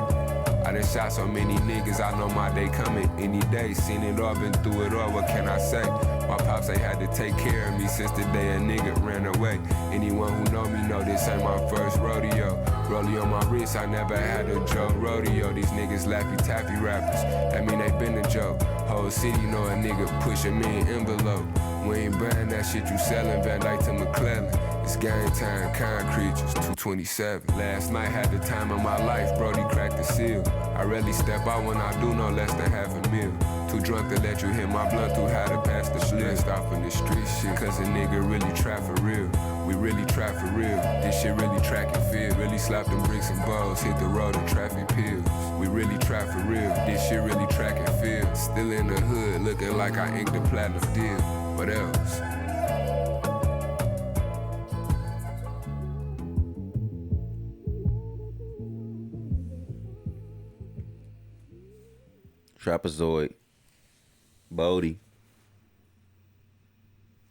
I done shot so many niggas, I know my day coming any day. Seen it all, been through it all, what can I say? My pops, they had to take care of me since the day a nigga ran away. Anyone who know me know this ain't my first rodeo. Rollie on my wrist, I never had a joke rodeo. These niggas laffy taffy rappers, that mean they been a joke. Whole city know a nigga pushing me an envelope. We ain't buying that shit you selling, Van Dyke to McClellan. It's game time, kind creatures, 227. Last night had the time of my life, Brody cracked the seal. I rarely step out when I do no less than half a meal. Too drunk to let you hit my blunt through how to pass the split. Stop in the street shit, cause a nigga really try for real. We really try for real. This shit really track and field. Really slap them bricks and balls, hit the road and traffic pills. We really try for real. This shit really track and field. Still in the hood, looking like I inked the platinum deal. What else? Trapezoid. Boldy.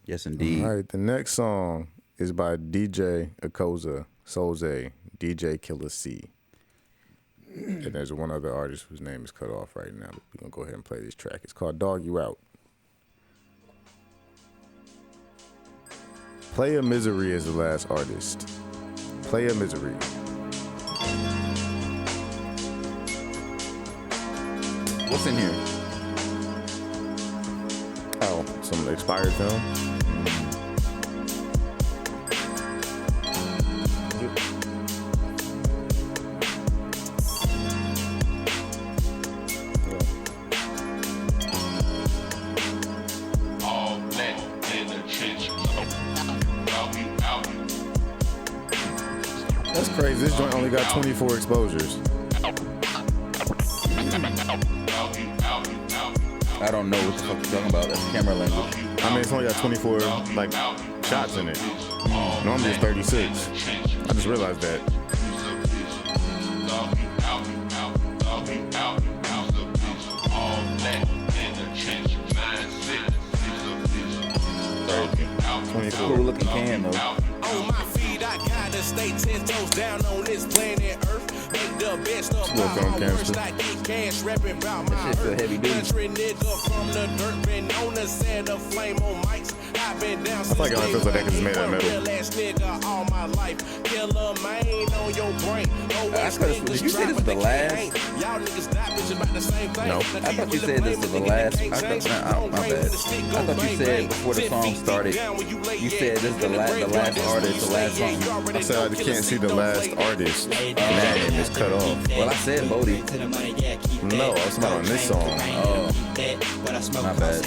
Yes, indeed. All right, the next song is by DJ Akoza, Soulzay, DJ Killa C. And there's one other artist whose name is cut off right now, but we're going to go ahead and play this track. It's called Dog You Out. Playa Misery is the last artist. Playa Misery. What's in here? Oh, some expired film. All black in the trenches. That's crazy. This joint only got 24 exposures. I don't know what the fuck you're talking about. That's camera language. I mean, it's only got 24 like shots in it. Normally it's 36. I just realized that. Cool looking can though. On my feet, I gotta stay 10 toes down on this planet Earth. Make the best of my worst. I get cash rapping about my earth. Country nigga from the dirt, been on the set of flame on mics. I've been down since I feel like it only feels like that because it's made out of metal. real ass nigga all my life. Killer man on your brain. Did you say this was the last? Y'all niggas die bitch about the same thing. No. I thought you said this was the last. My bad. I thought you said before the song started, you said this is the last artist, the last song. I said I can't see the last artist name is cut off. Well, I said Boldy. No, I was talking on this song. Oh, my bad.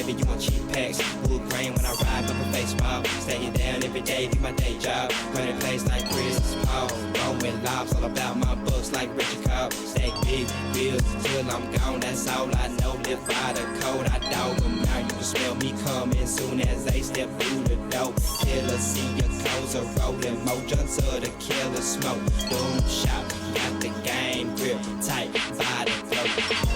When I ride up a baseball, staying down every day, do my day job. Running plays like Chris Paul. Rolling lobs, all about my books like Richard Cobb. Stack big bills till I'm gone, that's all I know. Live by the code, I dog them out. You can smell me coming soon as they step through the door. Killer, see your clothes are rolling. More junks of the killer smoke. Boom, shot, got the game grip tight by the throat.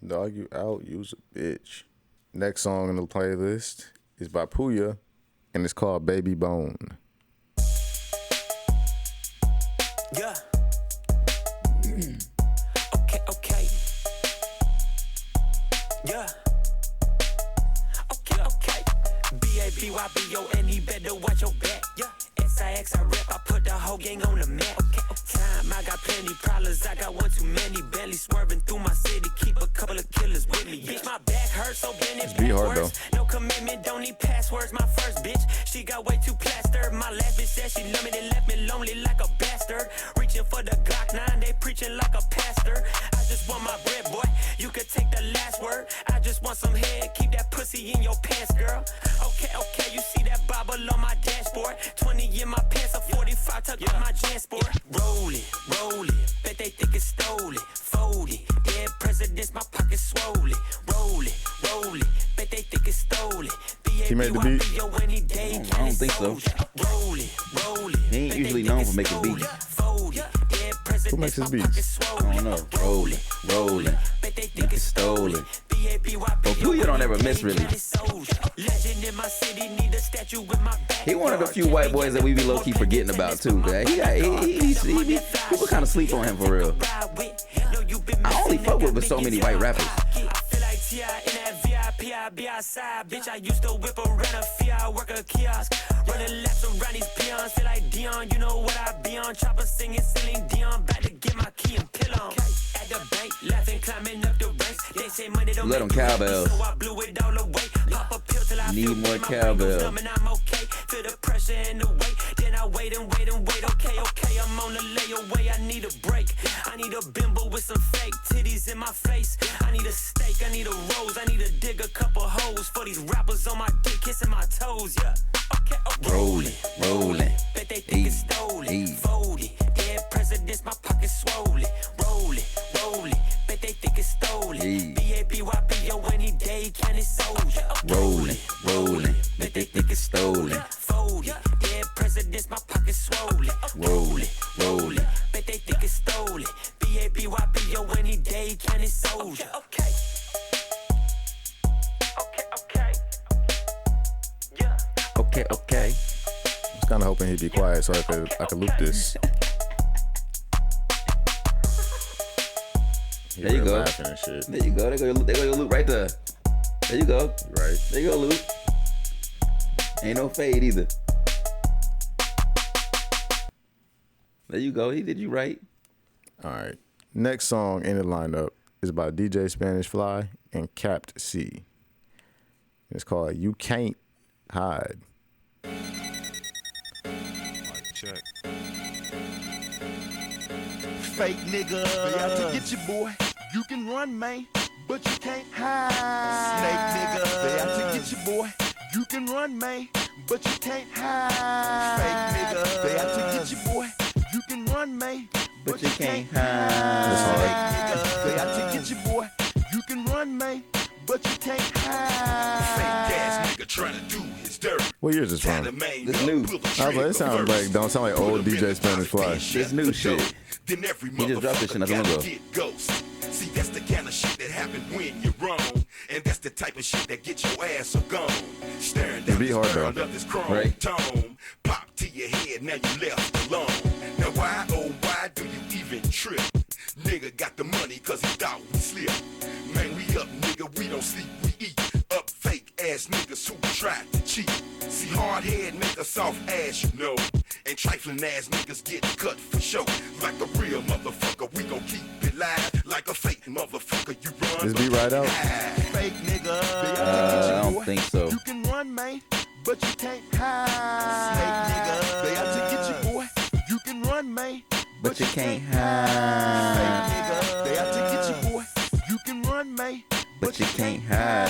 Dog You Out, You's a Bitch. Next song in the playlist is by Pouya, and it's called Baby Bone. Yeah. Okay. Yeah. Okay. BABYBONE, better watch your back. Yeah. SIX, I rep, I put the whole gang on the map. Okay. Time, I got plenty problems, I got one too many Bentleys swerving through my city. Keep a couple of killers with me. Bitch, my back hurts, so bend it be hard, backwards. No commitment, don't need passwords. My first bitch, she got way too plastered. My last bitch said she loved me, then left me lonely like a bastard. Reaching for the Glock 9, they preaching like a pastor. I just want my bread, boy. You could take the last word. I just want some head. Keep that pussy in your pants, girl. Okay, you see that bobble on my dashboard. 20 in my pants, a 45 tuck on my Jansport. Roll it, bet they think it's stolen. Fold it, dead presidents, my pocket swollen. Roll it, bet they think it's stolen. He made the beat. I don't think so. He ain't usually known for making beats. Who makes his beats? I don't know. Rolling. Think it's stolen. But Pouya don't ever miss really. He one of the few white boys that we be low key forgetting about too. Man. People kind of sleep on him for real. I only fuck with so many white rappers. Bitch, I used to whip around a Fiat, work a kiosk, running laps around these peons. Feel like Dion, you know what I be on. Chopper singing, Celine Dion, back to get my key and pill on. At the bank, laughing, climbing up the ranks. They say money don't let them cowbells. So I blew it all away. Pop a pill till I need more cowbell. I'm okay. Feel the pressure and the weight. Then I wait and wait and wait. Okay, I'm on the layaway. I need a break. I need a bimbo with some fake titties in my face. I need a steak. I need a rose. I need to dig a couple holes for these rappers on my dick, kissing my toes. Yeah. Okay. Rolling. Bet they think it's stolen. Fold it. Dead presidents, my pocket swollen. Roll it. Bet they think it's stolen. BABYPO any day, can it soldier. Rolling. Bet they think it's stolen. Fold it. Dead presidents, my pocket swollen. Rolling. Bet they think it's stolen. BABYPO any day, can it soldier. Okay. Okay. I was kind of hoping he'd be quiet so I could loop this. There you go. And shit. There you go. There go your loop right there. There you go. Right. There you go, loop. Ain't no fade either. There you go. He did you right. All right. Next song in the lineup is by DJ Spanish Fly and CaptC. It's called You Cain't Hide. Check. Fake nigga, they out to get you, boy. You can run, man, but you can't hide. Snake nigga, they out to get you, boy. You can run, man, but you can't hide. Fake nigga, they out to get you, boy. You can run, man, but you can't hide. Snake nigga, they out to get you, boy. You can run, man, but you can't hide. Fake ass nigga trying to do his dirt. What year is this from? This new. I was like, it sounds like, don't sound like old DJ Spanish Fly. This new shit. Then every he just dropped this shit not long ago. See, that's the kind of shit that happen when you're wrong. And that's the type of shit that gets your ass a gone. Staring down the barrel of this chrome tone. Pop to your head, now you left alone. Now why, oh why do you even trip? Nigga got the money cause he thought we slip. Man, we up nigga, we don't sleep, we eat. Up fake ass niggas who tried to cheat. See, hard head make a soft ass, you know. And trifling ass niggas get cut for show. Like a real motherfucker, we gon' keep it live. Like a fake motherfucker, you run. This be right out. Fake nigga, I don't think so. You can run, man, but you can't hide. Snake nigga, they out to get you, boy. You can run, man, but you can't hide. Fake nigga, they out to get you, boy. You can run, man, but you can't hide.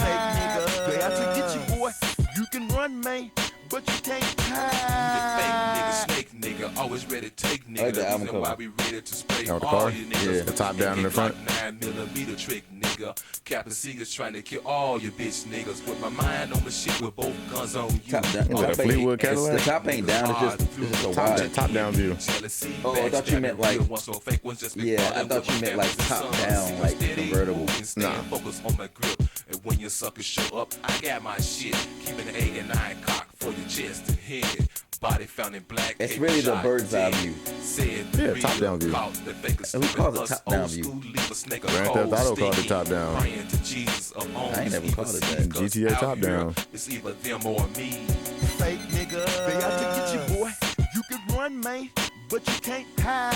Snake nigga, they out to get you, boy. You can run, man, but you can't hide. Fake nigga, snake nigga, always ready to take nigga. Like the album cover. Why we ready to spray Oh, the all car? you niggas. Yeah, the top down in the front. 9mm trick, nigga. CaptC is trying to kill all your bitch niggas. With my mind on the shit with both guns on you. Top down. Is that a Fleetwood Cadillac? The top ain't down. It's just a wide. Top down view. Oh, I thought you meant like. Yeah, I thought you meant like top down, like convertible. Nah. Focus on my grip. And when your suckers show up, I got my shit. Keeping an 8 and 9 cock for your chest and head. Body found in black. It's really the bird's eye view. Yeah, top down view. Who calls it top down view? Grand Theft Auto called it top down. I ain't never called it that. GTA top down. It's either them or me. Fake nigga, they out to get you, boy. You can run, man, but you can't hide.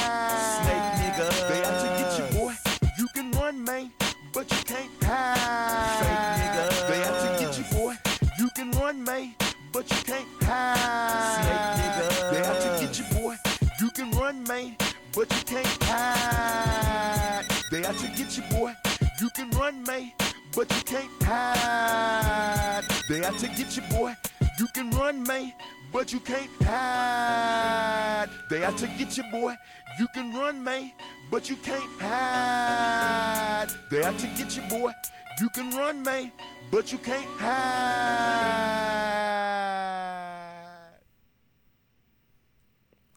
Snake nigga, they out to get you, boy. You can run, man, but you can't hide. Fake nigga, they out to get you, boy. You can run, man, but you can't hide. Snake nigga, they out to get you, boy. You can run, man, but you can't hide. They out to get you, boy. You can run, man, but you can't hide. They out to get you, boy. You can run, man, but you can't hide. They out to get you, boy. You can run, man, but you can't hide. They out to get you, boy. You can run, man, but you can't hide.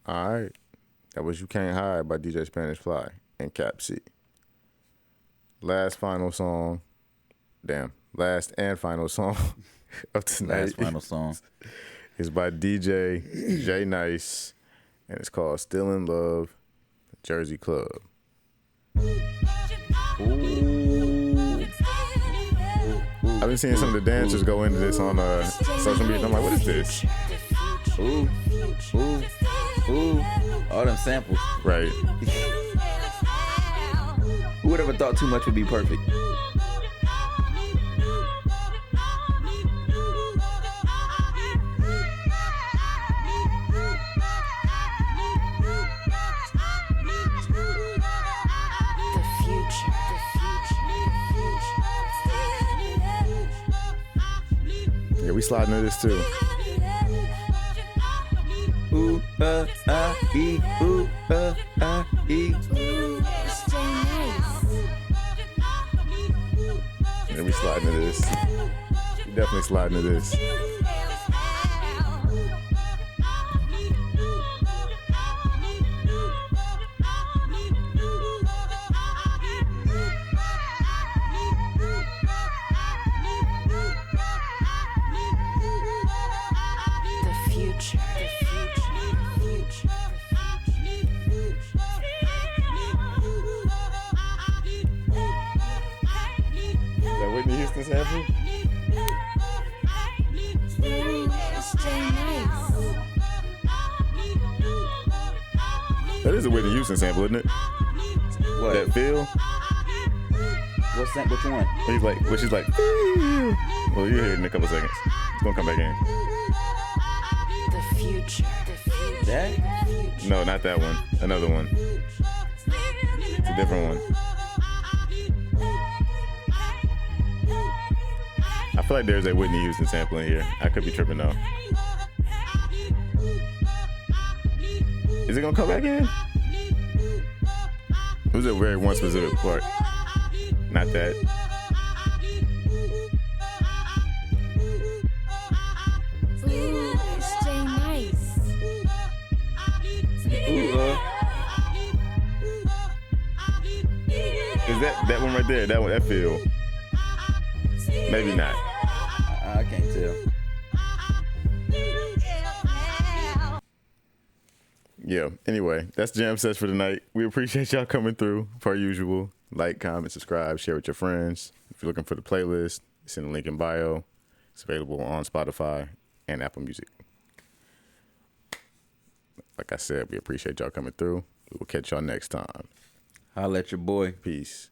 All right. That was You Can't Hide by DJ Spanish Fly and CaptC. Last and final song of tonight. Last final song is by DJ J Nice, and it's called Still in Love, Jersey Club. I've been seeing some of the dancers go into this on social media. I'm like, what is this? Ooh. All them samples. Right. Who would ever thought too much would be perfect? Yeah, we sliding into this too. Ooh, E, ooh, E. Yeah, we sliding into this. We definitely sliding into this. Sample? That is a Whitney Houston sample, isn't it? What? That feel? Which one? He's like, well, she's like, well, you'll hear it in a couple seconds. It's gonna come back in. The future. That? No, not that one. Another one. It's a different one. I feel like there's a Whitney Houston sample in here. I could be tripping though. Is it gonna come back in? It was a very one specific part. Not that. Ooh, it's J Nice. Is that one right there? That one, that feel? Maybe not. I can't tell. Yeah. Anyway, that's Jam Sesh for tonight. We appreciate y'all coming through per usual. Like, comment, subscribe, share with your friends. If you're looking for the playlist, it's in the link in bio. It's available on Spotify and Apple Music. Like I said, we appreciate y'all coming through. We will catch y'all next time. Holla at your boy. Peace.